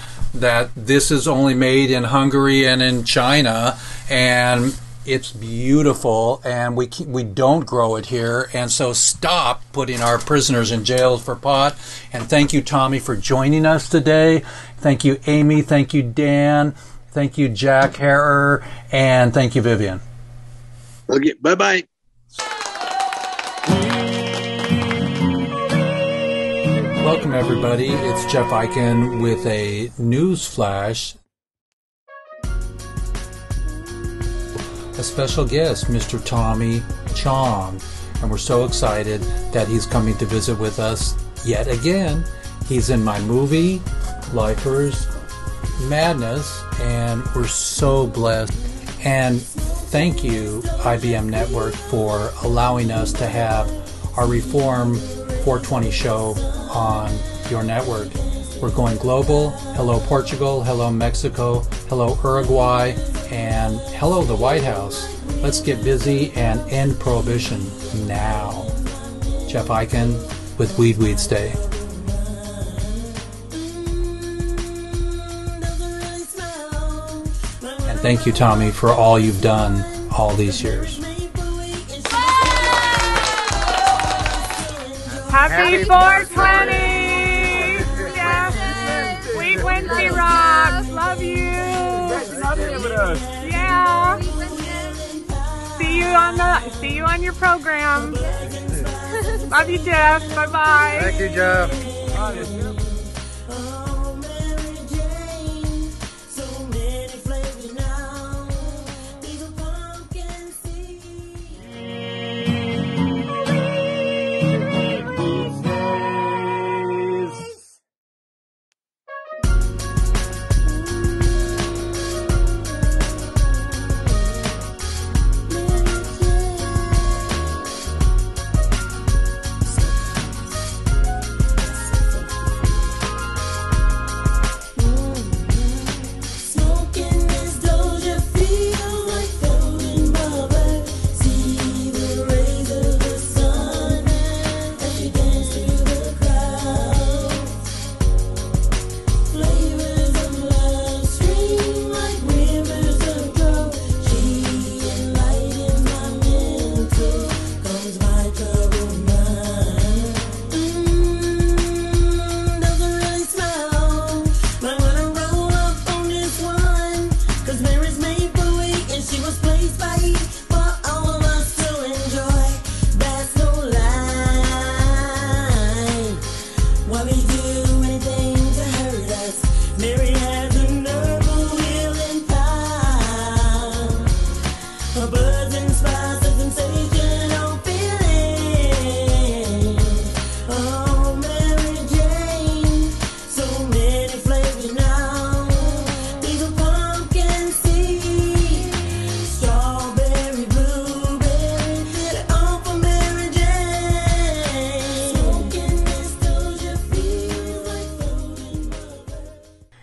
this is only made in Hungary and in China, and it's beautiful, and we don't grow it here. And so stop putting our prisoners in jail for pot. And thank you, Tommy, for joining us today. Thank you, Amy. Thank you, Dan. Thank you, Jack Harrer. And thank you, Vivian. Okay, bye-bye. Welcome, everybody. It's Jeff Eichen with a news flash. A special guest, Mr. Tommy Chong. And we're so excited that he's coming to visit with us yet again. He's in my movie, Lifers Madness, and we're so blessed. And thank you, IBM Network, for allowing us to have our Reform 420 show on your network. We're going global. Hello, Portugal. Hello, Mexico. Hello, Uruguay. And hello, the White House. Let's get busy and end prohibition now. Jeff Eichen with WEEDSDAYS. And thank you, Tommy, for all you've done all these years. Happy 420! Yeah. Sweet Wednesday rocks. Love you. Yeah. See you on your program. Love you, Jeff. Bye bye. Thank you, Jeff.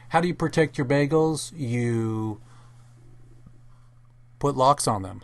How do you protect your bagels? You put locks on them.